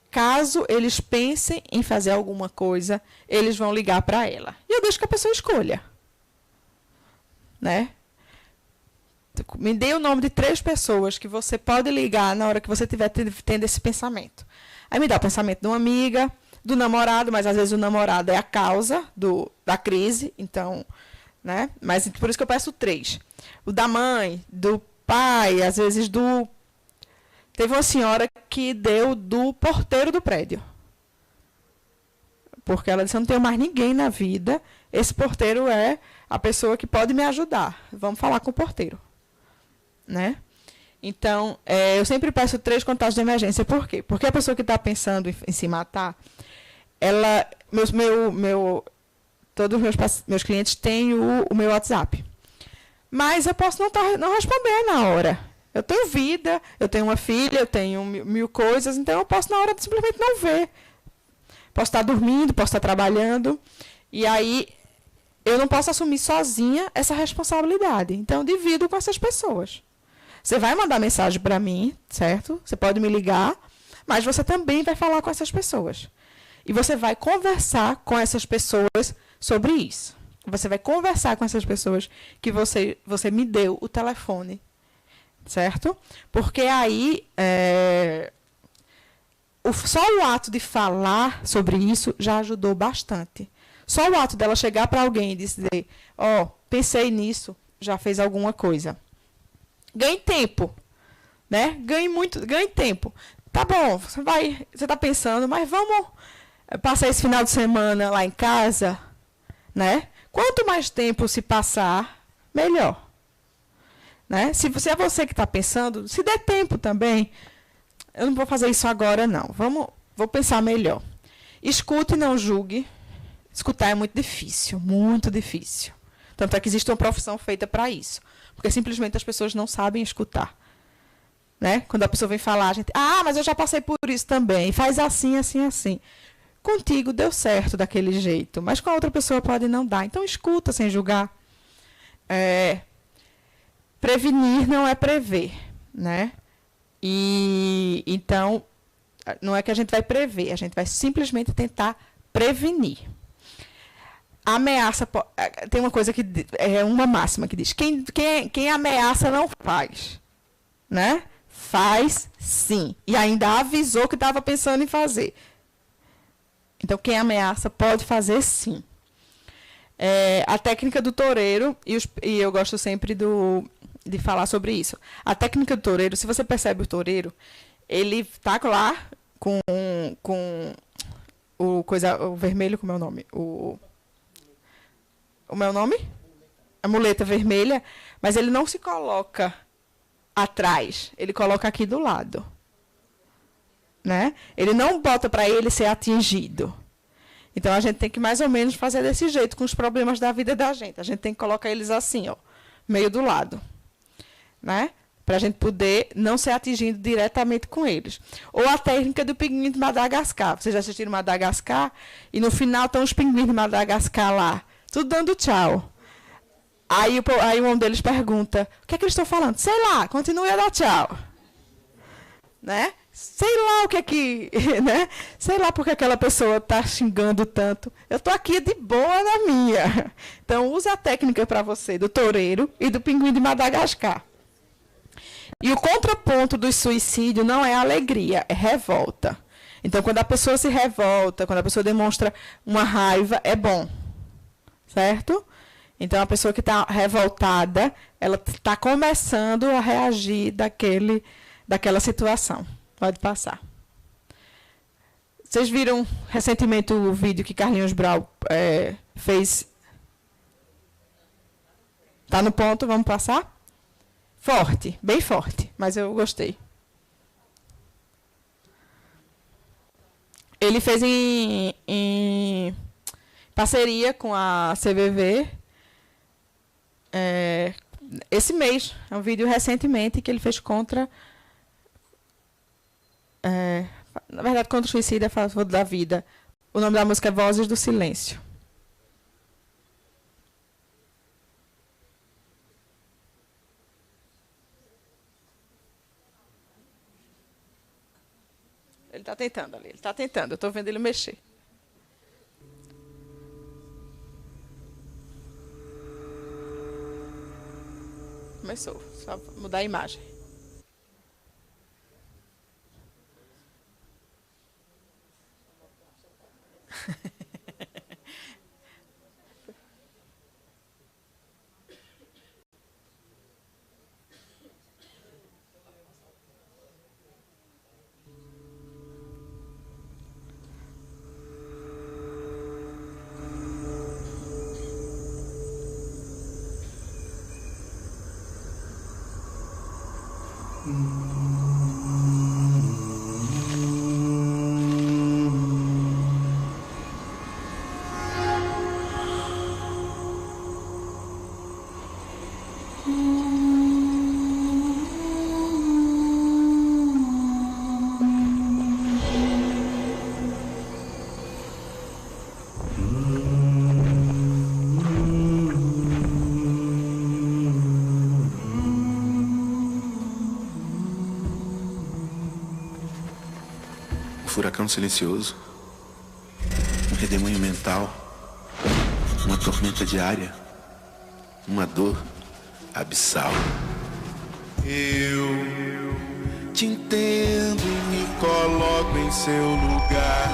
caso eles pensem em fazer alguma coisa, eles vão ligar para ela. E eu deixo que a pessoa escolha. Né? Me dê o nome de 3 pessoas que você pode ligar na hora que você estiver tendo esse pensamento. Aí me dá o pensamento de uma amiga, do namorado, mas às vezes o namorado é a causa da crise, então, né? Mas por isso que eu peço 3. O da mãe, do pai, às vezes Teve uma senhora que deu do porteiro do prédio. Porque ela disse, eu não tenho mais ninguém na vida, esse porteiro é a pessoa que pode me ajudar. Vamos falar com o porteiro. Né? Então, eu sempre peço 3 contatos de emergência. Por quê? Porque a pessoa que está pensando em se matar, todos os meus clientes têm o meu WhatsApp. Mas eu posso não responder na hora. Eu tenho vida, eu tenho uma filha, eu tenho 1000 coisas, então eu posso na hora simplesmente não ver. Posso estar dormindo, posso estar trabalhando, e aí eu não posso assumir sozinha essa responsabilidade. Então, eu divido com essas pessoas. Você vai mandar mensagem para mim, certo? Você pode me ligar, mas você também vai falar com essas pessoas. E você vai conversar com essas pessoas sobre isso. Você vai conversar com essas pessoas que você me deu o telefone, certo? Porque aí, só o ato de falar sobre isso já ajudou bastante. Só o ato dela chegar para alguém e dizer, pensei nisso, já fez alguma coisa. Ganhe tempo, né? Ganhe tempo. Tá bom, você está pensando, mas vamos passar esse final de semana lá em casa, né? Quanto mais tempo se passar, melhor. Né? Se é você que está pensando, se der tempo também, eu não vou fazer isso agora, não. Vou pensar melhor. Escute e não julgue. Escutar é muito difícil, muito difícil. Tanto é que existe uma profissão feita para isso. Porque simplesmente as pessoas não sabem escutar. Né? Quando a pessoa vem falar, a gente, mas eu já passei por isso também. Faz assim, assim, assim. Contigo deu certo daquele jeito, mas com a outra pessoa pode não dar. Então, escuta sem julgar. Prevenir não é prever, né? E então, não é que a gente vai prever, a gente vai simplesmente tentar prevenir. A ameaça, tem uma coisa que é uma máxima que diz, quem ameaça não faz, né? Faz sim, e ainda avisou que estava pensando em fazer. Então, quem ameaça pode fazer sim. A técnica do toureiro, e eu gosto sempre de falar sobre isso. A técnica do toureiro, se você percebe o toureiro, ele está lá com o vermelho, como é o nome? O meu nome? A muleta vermelha, mas ele não se coloca atrás, ele coloca aqui do lado. Né? Ele não bota para ele ser atingido. Então, a gente tem que mais ou menos fazer desse jeito com os problemas da vida da gente. A gente tem que colocar eles assim, ó, meio do lado. Né? Para a gente poder não ser atingido diretamente com eles. Ou a técnica do pinguim de Madagascar. Vocês já assistiram Madagascar? E no final estão os pinguins de Madagascar lá, tudo dando tchau. Aí um deles pergunta, o que é que eles estão falando? Sei lá, continue a dar tchau. Né? Sei lá o que é que... Né? Sei lá porque aquela pessoa está xingando tanto. Eu estou aqui de boa na minha. Então, usa a técnica para você do toureiro e do pinguim de Madagascar. E o contraponto do suicídio não é alegria, é revolta. Então, quando a pessoa se revolta, quando a pessoa demonstra uma raiva, é bom. Certo? Então, a pessoa que está revoltada, ela está começando a reagir daquela situação. Pode passar. Vocês viram recentemente o vídeo que Carlinhos Brau fez? Está no ponto, vamos passar? Forte, bem forte, mas eu gostei. Ele fez em parceria com a CVV esse mês. É um vídeo recentemente que ele fez contra... na verdade, contra o suicídio a favor da vida. O nome da música é Vozes do Silêncio. Ele está tentando ali, ele está tentando. Eu estou vendo ele mexer. Começou, só mudar a imagem. Furacão silencioso, um redemoinho mental, uma tormenta diária, uma dor abissal. Eu te entendo e me coloco em seu lugar.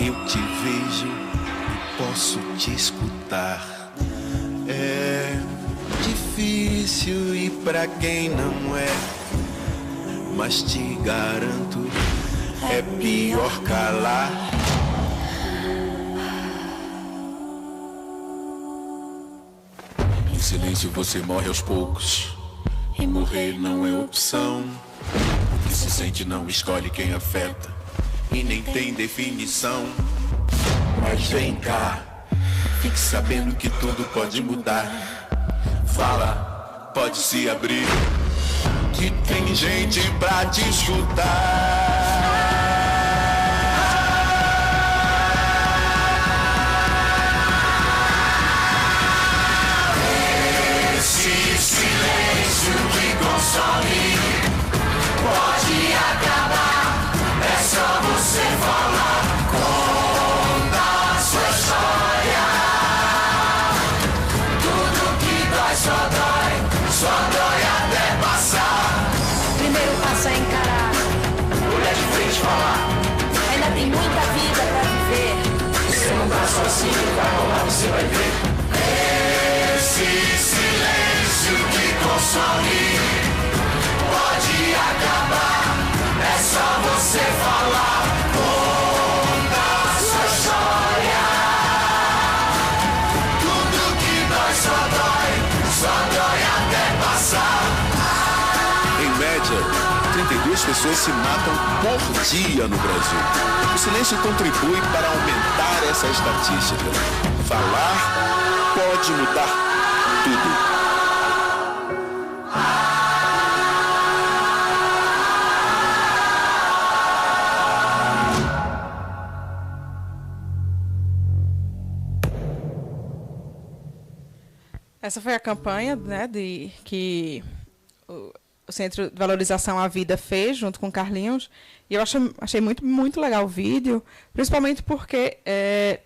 Eu te vejo e posso te escutar. É difícil e pra quem não é, mas te garanto, é pior calar. Em silêncio você morre aos poucos, e morrer não é opção. O que se sente não escolhe quem afeta, e nem tem definição. Mas vem cá, fique sabendo que tudo pode mudar. Fala, pode se abrir, que tem gente pra te escutar. Pode acabar, é só você falar. Conta a sua história. Tudo que dói só dói até passar. Primeiro passo é encarar, olhar de frente e falar. ainda tem muita vida pra viver. Você não tá raciocínio, vai rolar, você vai ver. Esse silêncio que consome pode acabar. É só você falar, conta a sua história. Tudo que dói só dói até passar. Em média, 32 pessoas se matam por dia no Brasil. O silêncio contribui para aumentar essa estatística. Falar pode mudar tudo. Essa foi a campanha, né, que o Centro de Valorização à Vida fez, junto com o Carlinhos. E eu achei muito, muito legal o vídeo, principalmente porque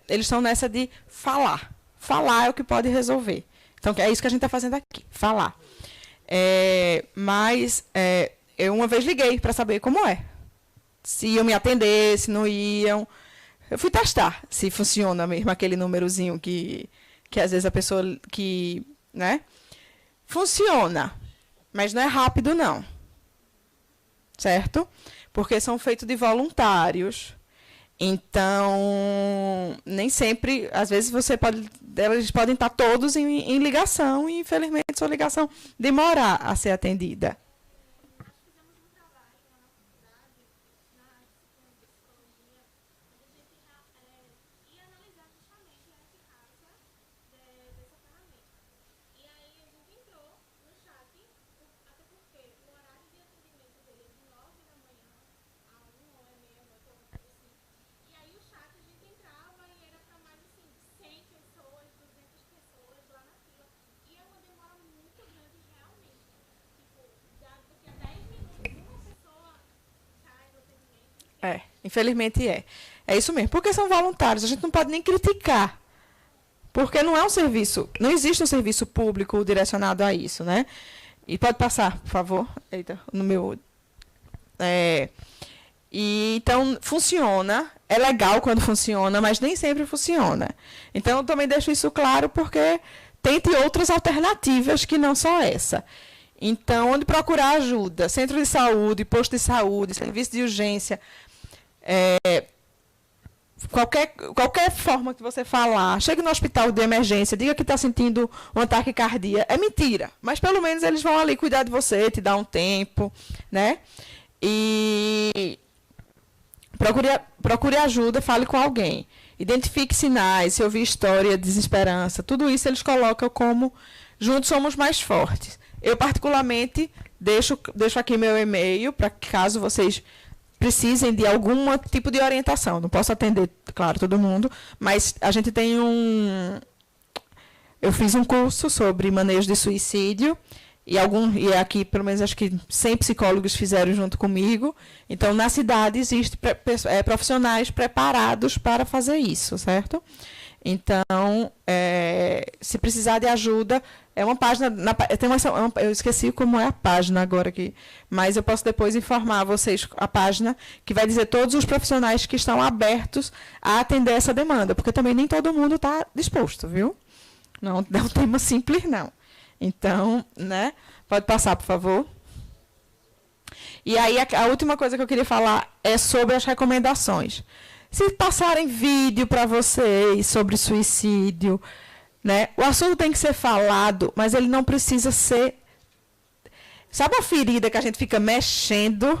eles estão nessa de falar. Falar é o que pode resolver. Então, é isso que a gente está fazendo aqui, falar. Mas eu uma vez liguei para saber como é. Se iam me atender, se não iam. Eu fui testar se funciona mesmo aquele númerozinho que às vezes a pessoa né? Funciona, mas não é rápido, não. Certo? Porque são feitos de voluntários. Então, nem sempre, às vezes eles podem estar todos em ligação e, infelizmente, sua ligação demorar a ser atendida. Infelizmente é. É isso mesmo, porque são voluntários, a gente não pode nem criticar. Porque não é um serviço, não existe um serviço público direcionado a isso, né? E pode passar, por favor. Eita, no meu. E então funciona, é legal quando funciona, mas nem sempre funciona. Então eu também deixo isso claro porque tente outras alternativas que não só essa. Então, onde procurar ajuda, centro de saúde, posto de saúde, serviço de urgência, qualquer forma que você falar, chegue no hospital de emergência, diga que está sentindo um ataque cardíaco, é mentira, mas pelo menos eles vão ali cuidar de você, te dar um tempo, né? E procure ajuda, fale com alguém, identifique sinais, se ouvir história, desesperança, tudo isso eles colocam como juntos somos mais fortes. Eu, particularmente, deixo aqui meu e-mail para que, caso vocês precisem de algum tipo de orientação. Não posso atender, claro, todo mundo, mas a gente tem eu fiz um curso sobre manejo de suicídio, e aqui, pelo menos, acho que 100 psicólogos fizeram junto comigo. Então, na cidade, existem profissionais preparados para fazer isso, certo? Então, se precisar de ajuda, é uma página. Eu esqueci como é a página agora aqui, mas eu posso depois informar vocês a página que vai dizer todos os profissionais que estão abertos a atender essa demanda, porque também nem todo mundo está disposto, viu? Não é um tema simples, não. Então, né? Pode passar, por favor. E aí, a última coisa que eu queria falar é sobre as recomendações. Se passarem vídeo para vocês sobre suicídio, né? O assunto tem que ser falado, mas ele não precisa ser... Sabe a ferida que a gente fica mexendo?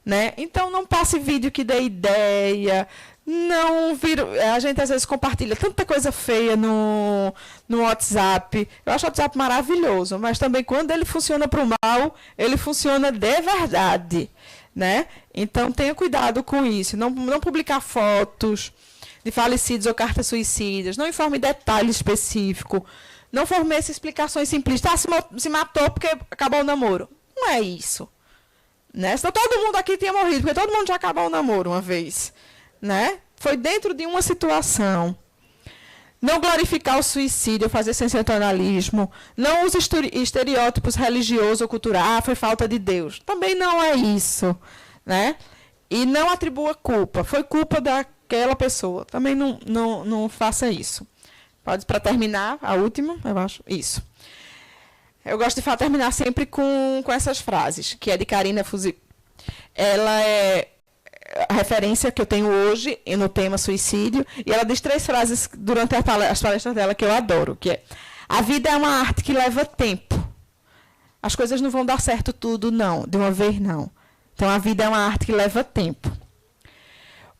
Né? Então, não passe vídeo que dê ideia. Não vira... A gente, às vezes, compartilha tanta coisa feia no WhatsApp. Eu acho o WhatsApp maravilhoso, mas também, quando ele funciona para o mal, ele funciona de verdade. Né? Então, tenha cuidado com isso. Não publicar fotos de falecidos ou cartas suicidas. Não informe detalhe específico. Não forneça explicações simplistas. Se matou porque acabou o namoro. Não é isso. Né? Senão todo mundo aqui tinha morrido, porque todo mundo já acabou o namoro uma vez. Né? Foi dentro de uma situação. Não glorificar o suicídio, fazer sensacionalismo. Não use estereótipos religiosos ou culturais. Foi falta de Deus. Também não é isso. Né? E não atribua culpa. Foi culpa aquela pessoa. Também não faça isso. Pode, para terminar, a última, eu acho, isso. Eu gosto de terminar sempre com essas frases, que é de Karina Fuzil. Ela é a referência que eu tenho hoje no tema suicídio, e ela diz 3 frases durante as palestras dela que eu adoro, que é: a vida é uma arte que leva tempo. As coisas não vão dar certo tudo, não, de uma vez não. Então, a vida é uma arte que leva tempo.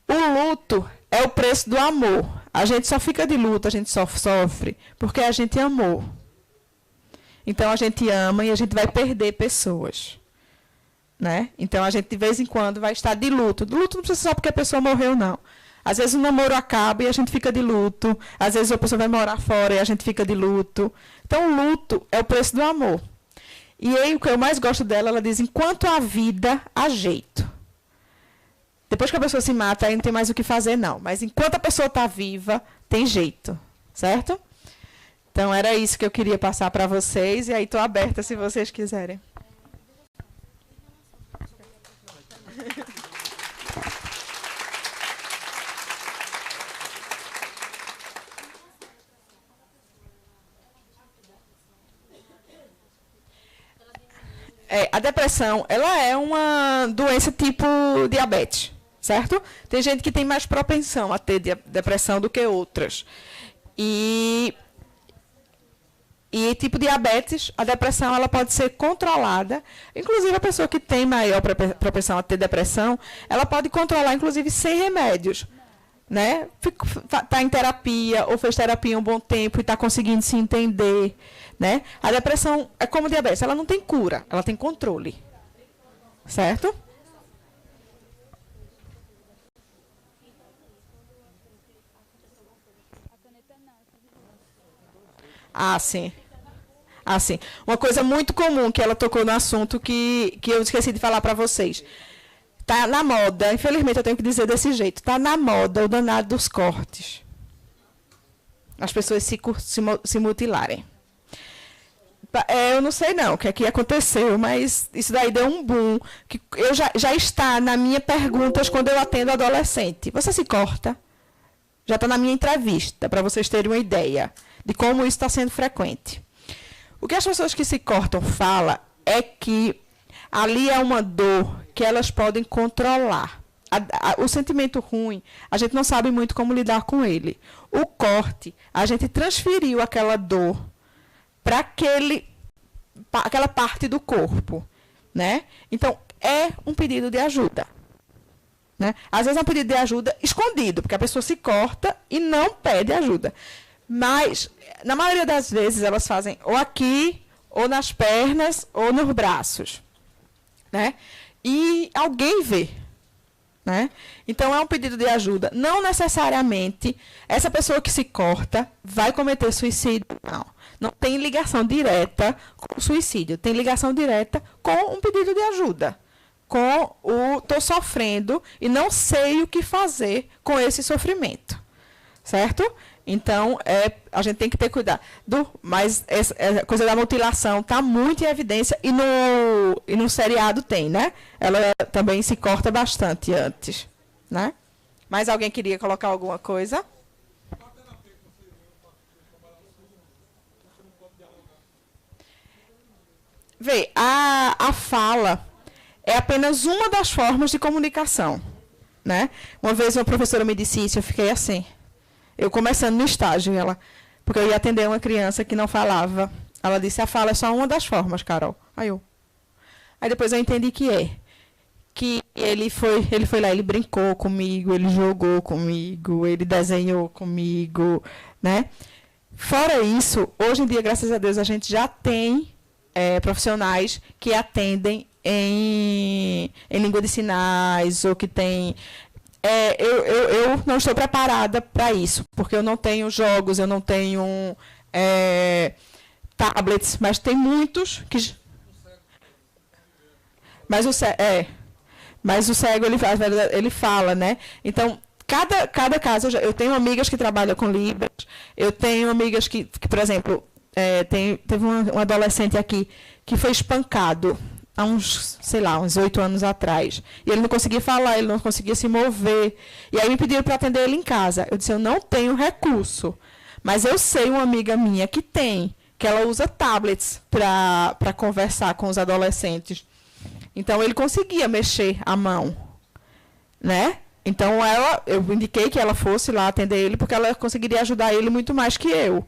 O luto é o preço do amor. A gente só fica de luto, a gente só sofre porque a gente amou. Então, a gente ama e a gente vai perder pessoas. Né? Então, a gente, de vez em quando, vai estar de luto. Do luto não precisa ser só porque a pessoa morreu, não. Às vezes, o namoro acaba e a gente fica de luto. Às vezes, a pessoa vai morar fora e a gente fica de luto. Então, o luto é o preço do amor. E aí, o que eu mais gosto dela, ela diz: enquanto há vida, há jeito. Depois que a pessoa se mata, aí não tem mais o que fazer, não. Mas enquanto a pessoa está viva, tem jeito. Certo? Então, era isso que eu queria passar para vocês. E aí, estou aberta se vocês quiserem. A depressão, ela é uma doença tipo diabetes, certo? Tem gente que tem mais propensão a ter depressão do que outras. E tipo diabetes, a depressão ela pode ser controlada. Inclusive, a pessoa que tem maior propensão a ter depressão, ela pode controlar, inclusive, sem remédios. Né? Está em terapia, ou fez terapia um bom tempo e está conseguindo se entender. Né? A depressão é como diabetes, ela não tem cura, ela tem controle. Certo? Sim. Sim. Uma coisa muito comum que ela tocou no assunto que eu esqueci de falar para vocês. Está na moda, infelizmente eu tenho que dizer desse jeito, está na moda o danado dos cortes. As pessoas se mutilarem. Eu não sei não o que aqui aconteceu, mas isso daí deu um boom. Que eu já está na minha perguntas quando eu atendo adolescente. Você se corta? Já está na minha entrevista, para vocês terem uma ideia de como isso está sendo frequente. O que as pessoas que se cortam falam é que ali é uma dor que elas podem controlar. O sentimento ruim, a gente não sabe muito como lidar com ele. O corte, a gente transferiu aquela dor para aquela parte do corpo. Né? Então, é um pedido de ajuda. Né? Às vezes é um pedido de ajuda escondido, porque a pessoa se corta e não pede ajuda. Mas, na maioria das vezes, elas fazem ou aqui, ou nas pernas, ou nos braços. Né? E alguém vê. Né? Então, é um pedido de ajuda. Não necessariamente essa pessoa que se corta vai cometer suicídio. Não. Não tem ligação direta com o suicídio. Tem ligação direta com um pedido de ajuda. Com o estou sofrendo e não sei o que fazer com esse sofrimento. Certo? Então, a gente tem que ter cuidado. Mas essa coisa da mutilação está muito em evidência e no seriado tem, né? Ela também se corta bastante antes. Né? Mas alguém queria colocar alguma coisa? Vê, a fala é apenas uma das formas de comunicação. Né? Uma vez uma professora me disse isso, eu fiquei assim. Eu começando no estágio, porque eu ia atender uma criança que não falava. Ela disse, a fala é só uma das formas, Carol. Aí depois eu entendi que ele foi lá, ele brincou comigo, ele jogou comigo, ele desenhou comigo. Né? Fora isso, hoje em dia, graças a Deus, a gente já tem profissionais que atendem em língua de sinais, ou que tem... Eu não estou preparada para isso, porque eu não tenho jogos, eu não tenho tablets, mas tem muitos que... Mas o cego ele fala, né? Então, cada caso, eu tenho amigas que trabalham com Libras, eu tenho amigas que por exemplo, teve um adolescente aqui que foi espancado há uns, sei lá, uns 8 anos atrás. E ele não conseguia falar, ele não conseguia se mover. E aí me pediram para atender ele em casa. Eu disse, eu não tenho recurso. Mas eu sei uma amiga minha que tem, que ela usa tablets para conversar com os adolescentes. Então, ele conseguia mexer a mão, né? Então, eu indiquei que ela fosse lá atender ele, porque ela conseguiria ajudar ele muito mais que eu.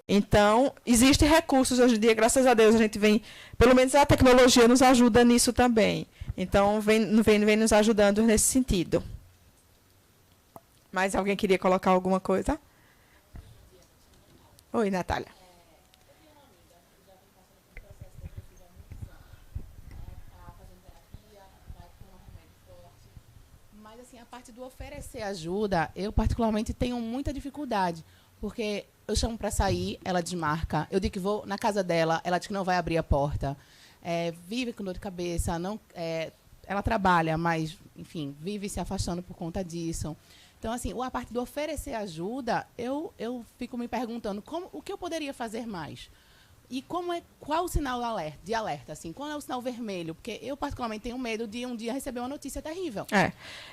Então, existem recursos hoje em dia, graças a Deus, a gente vem, pelo menos a tecnologia nos ajuda nisso também. Então, vem nos ajudando nesse sentido. Mais alguém queria colocar alguma coisa? Oi, Natália. Mas, assim, a parte do oferecer ajuda, eu particularmente tenho muita dificuldade, porque eu chamo para sair, ela desmarca. Eu digo que vou na casa dela, ela diz que não vai abrir a porta. Vive com dor de cabeça, ela trabalha, mas, enfim, vive se afastando por conta disso. Então, assim, a parte do oferecer ajuda, eu fico me perguntando o que eu poderia fazer mais. E qual o sinal de alerta? Assim, qual é o sinal vermelho? Porque eu, particularmente, tenho medo de um dia receber uma notícia terrível.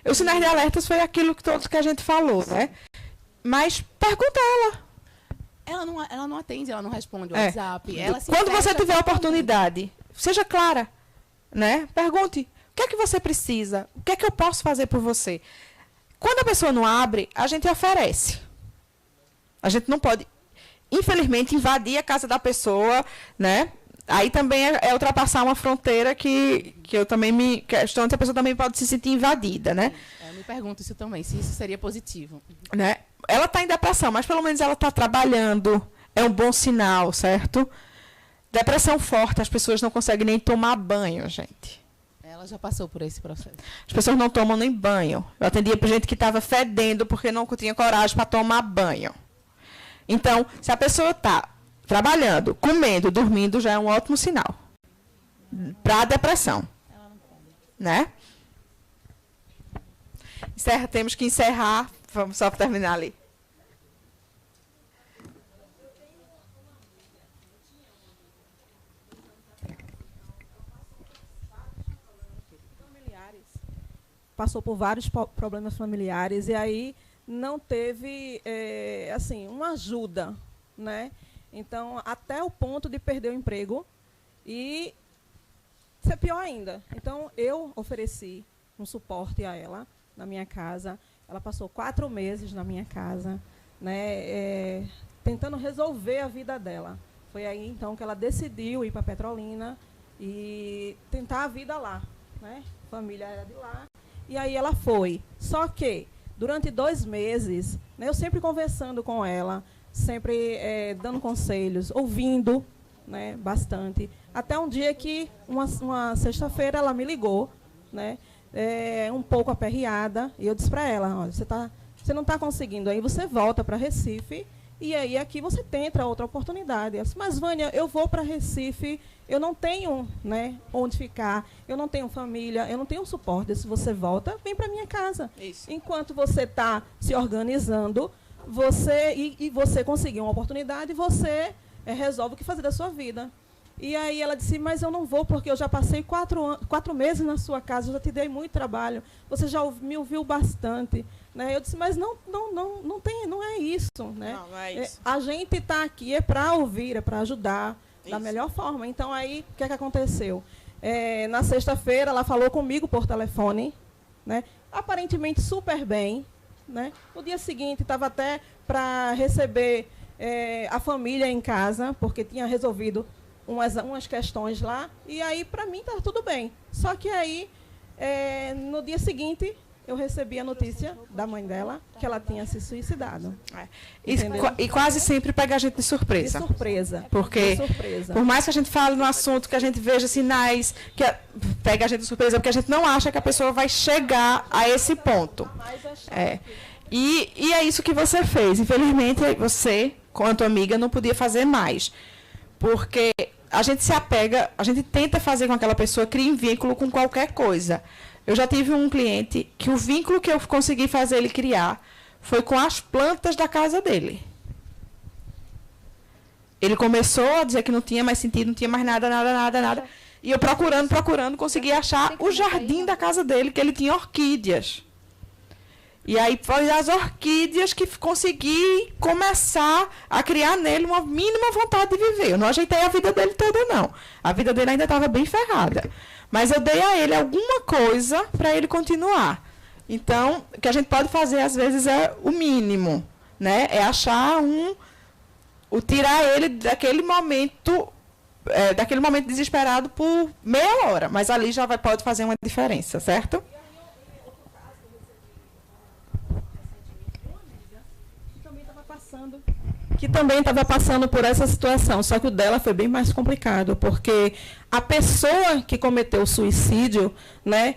Os sinais de alertas foi aquilo que a gente falou, né? Mas pergunta a ela. Ela não atende, ela não responde o WhatsApp. Quando você tiver a oportunidade, seja clara, né? Pergunte, o que é que você precisa? O que é que eu posso fazer por você? Quando a pessoa não abre, a gente oferece. A gente não pode, infelizmente, invadir a casa da pessoa, né? Aí também é ultrapassar uma fronteira que eu também me questiono se a pessoa também pode se sentir invadida, né? Eu me pergunto isso também, se isso seria positivo. Né? Ela está em depressão, mas pelo menos ela está trabalhando. É um bom sinal, certo? Depressão forte, as pessoas não conseguem nem tomar banho, gente. Ela já passou por esse processo. As pessoas não tomam nem banho. Eu atendia para gente que estava fedendo porque não tinha coragem para tomar banho. Então, se a pessoa está trabalhando, comendo, dormindo, já é um ótimo sinal para a depressão. Né? Temos que encerrar. Vamos só para terminar ali. Passou por vários problemas familiares e aí não teve assim uma ajuda, né? Então, até o ponto de perder o emprego e ser pior ainda. Então, eu ofereci um suporte a ela na minha casa. Ela passou 4 meses na minha casa, né, tentando resolver a vida dela. Foi aí, então, que ela decidiu ir para Petrolina e tentar a vida lá, né? A família era de lá. E aí ela foi. Só que, durante 2 meses, né, eu sempre conversando com ela, sempre dando conselhos, ouvindo, né, bastante. Até um dia que, uma sexta-feira, ela me ligou, né, um pouco aperreada, e eu disse para ela, olha, você não está conseguindo, aí você volta para Recife, e aí aqui você tenta outra oportunidade. Ela disse, mas, Vânia, eu vou para Recife, eu não tenho, né, onde ficar, eu não tenho família, eu não tenho suporte. Se você volta, vem para minha casa. Isso. Enquanto você está se organizando, você conseguir uma oportunidade, você resolve o que fazer da sua vida. E aí ela disse, mas eu não vou, porque eu já passei 4 meses na sua casa, eu já te dei muito trabalho, você já me ouviu bastante. Né? Eu disse, mas não é isso. Né? Não é isso. A gente está aqui para ouvir, é para ajudar da melhor forma. Então, aí, o que é que aconteceu? Na sexta-feira, ela falou comigo por telefone, né? Aparentemente super bem. Né? No dia seguinte, estava até para receber a família em casa, porque tinha resolvido umas questões lá. E aí, para mim, estava tudo bem. Só que aí, no dia seguinte, eu recebi a notícia da mãe dela que ela tinha se suicidado. E quase sempre pega a gente de surpresa. De surpresa. Porque, por mais que a gente fale no assunto, que a gente veja sinais, que pega a gente de surpresa, porque a gente não acha que a pessoa vai chegar a esse ponto. E é isso que você fez. Infelizmente, você, quanto amiga, não podia fazer mais. Porque a gente se apega, a gente tenta fazer com que aquela pessoa crie um vínculo com qualquer coisa. Eu já tive um cliente que o vínculo que eu consegui fazer ele criar foi com as plantas da casa dele. Ele começou a dizer que não tinha mais sentido, não tinha mais nada. E eu procurando, consegui achar o jardim da casa dele, que ele tinha orquídeas. E aí foi as orquídeas que consegui começar a criar nele uma mínima vontade de viver. Eu não ajeitei a vida dele toda, não. A vida dele ainda estava bem ferrada. Mas eu dei a ele alguma coisa para ele continuar. Então, o que a gente pode fazer, às vezes, é o mínimo, né? É achar tirar ele daquele momento desesperado por meia hora. Mas ali já pode fazer uma diferença, certo? Que também estava passando por essa situação, só que o dela foi bem mais complicado, porque a pessoa que cometeu o suicídio, né,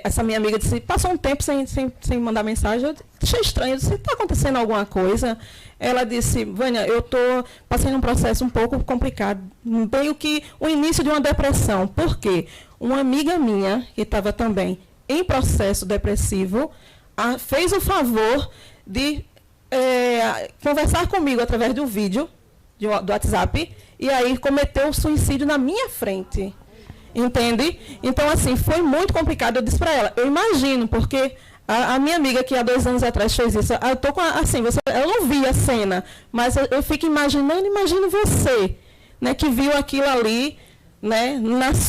essa minha amiga disse, passou um tempo sem mandar mensagem, eu achei estranho, eu disse, está acontecendo alguma coisa? Ela disse, Vânia, eu estou passando um processo um pouco complicado, meio que o início de uma depressão. Por quê? Uma amiga minha, que estava também em processo depressivo, fez o favor de conversar comigo através do vídeo do WhatsApp e aí cometeu o suicídio na minha frente, entende? Então, assim, foi muito complicado. Eu disse para ela, eu imagino, porque a minha amiga que há 2 anos atrás fez isso, eu tô com assim, eu não vi a cena, mas eu fico imagino você, né, que viu aquilo ali, né,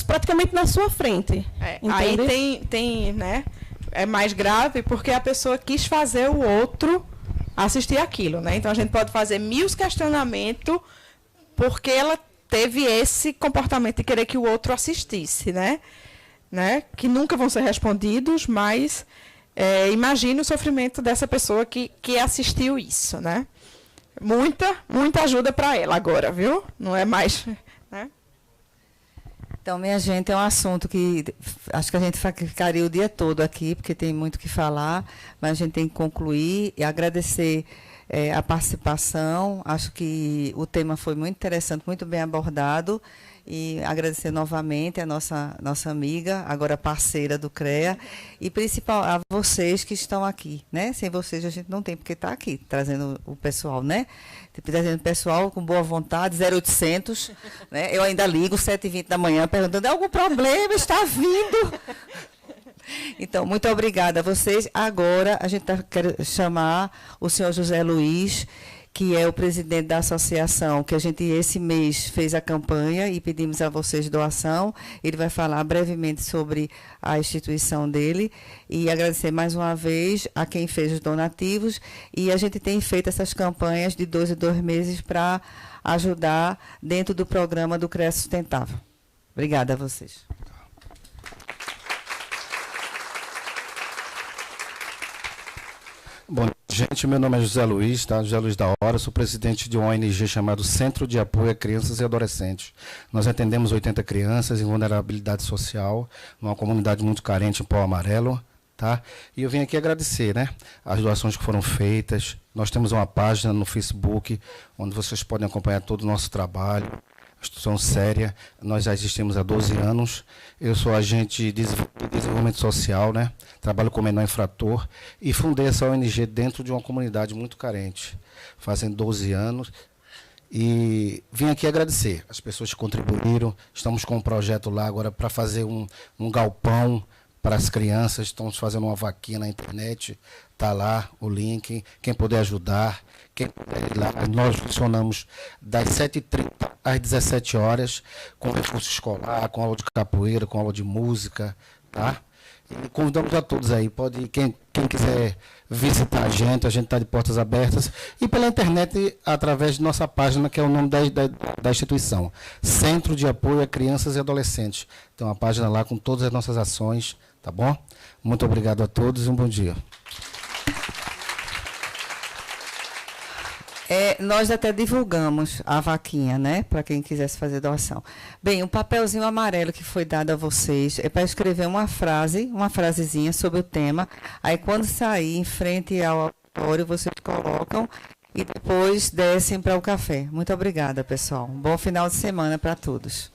praticamente na sua frente. Aí tem, né, é mais grave porque a pessoa quis fazer o outro assistir aquilo, né? Então a gente pode fazer 1000 questionamentos porque ela teve esse comportamento de querer que o outro assistisse, né? Que nunca vão ser respondidos, mas imagine o sofrimento dessa pessoa que assistiu isso, né? Muita ajuda para ela agora, viu? Não é mais, né? Então, minha gente, é um assunto que acho que a gente ficaria o dia todo aqui, porque tem muito o que falar, mas a gente tem que concluir e agradecer a participação. Acho que o tema foi muito interessante, muito bem abordado. E agradecer novamente a nossa amiga, agora parceira do CREA, e principal a vocês que estão aqui, né? Sem vocês a gente não tem porque estar aqui, trazendo o pessoal, né? Trazendo o pessoal com boa vontade, 0800, né? Eu ainda ligo 7h20 da manhã perguntando, é algum problema? Está vindo? Então, muito obrigada a vocês. Agora a gente quer chamar o senhor José Luiz, que é o presidente da associação, que a gente esse mês fez a campanha e pedimos a vocês doação. Ele vai falar brevemente sobre a instituição dele e agradecer mais uma vez a quem fez os donativos. E a gente tem feito essas campanhas de 2 em 2 meses para ajudar dentro do programa do CREA Sustentável. Obrigada a vocês. Bom, gente, meu nome é José Luiz, tá? José Luiz da Hora, sou presidente de uma ONG chamado Centro de Apoio a Crianças e Adolescentes. Nós atendemos 80 crianças em vulnerabilidade social, numa comunidade muito carente em Pau Amarelo, tá? E eu vim aqui agradecer, né, as doações que foram feitas. Nós temos uma página no Facebook, onde vocês podem acompanhar todo o nosso trabalho. Instituição séria, nós já existimos há 12 anos, eu sou agente de desenvolvimento social, né? Trabalho como menor infrator e fundei essa ONG dentro de uma comunidade muito carente, fazem 12 anos, e vim aqui agradecer as pessoas que contribuíram. Estamos com um projeto lá agora para fazer um galpão para as crianças, estamos fazendo uma vaquinha na internet, está lá o link, quem puder ajudar, quem puder ir lá. Nós funcionamos das 7h30 às 17 horas, com reforço escolar, com aula de capoeira, com aula de música, tá? E convidamos a todos aí, quem quiser visitar a gente está de portas abertas, e pela internet, através de nossa página, que é o nome da instituição, Centro de Apoio a Crianças e Adolescentes. Tem uma página lá com todas as nossas ações, tá bom? Muito obrigado a todos e um bom dia. Nós até divulgamos a vaquinha, né? Para quem quisesse fazer doação. Bem, o papelzinho amarelo que foi dado a vocês é para escrever uma frasezinha sobre o tema. Aí, quando sair em frente ao auditório, vocês colocam e depois descem para o café. Muito obrigada, pessoal. Um bom final de semana para todos.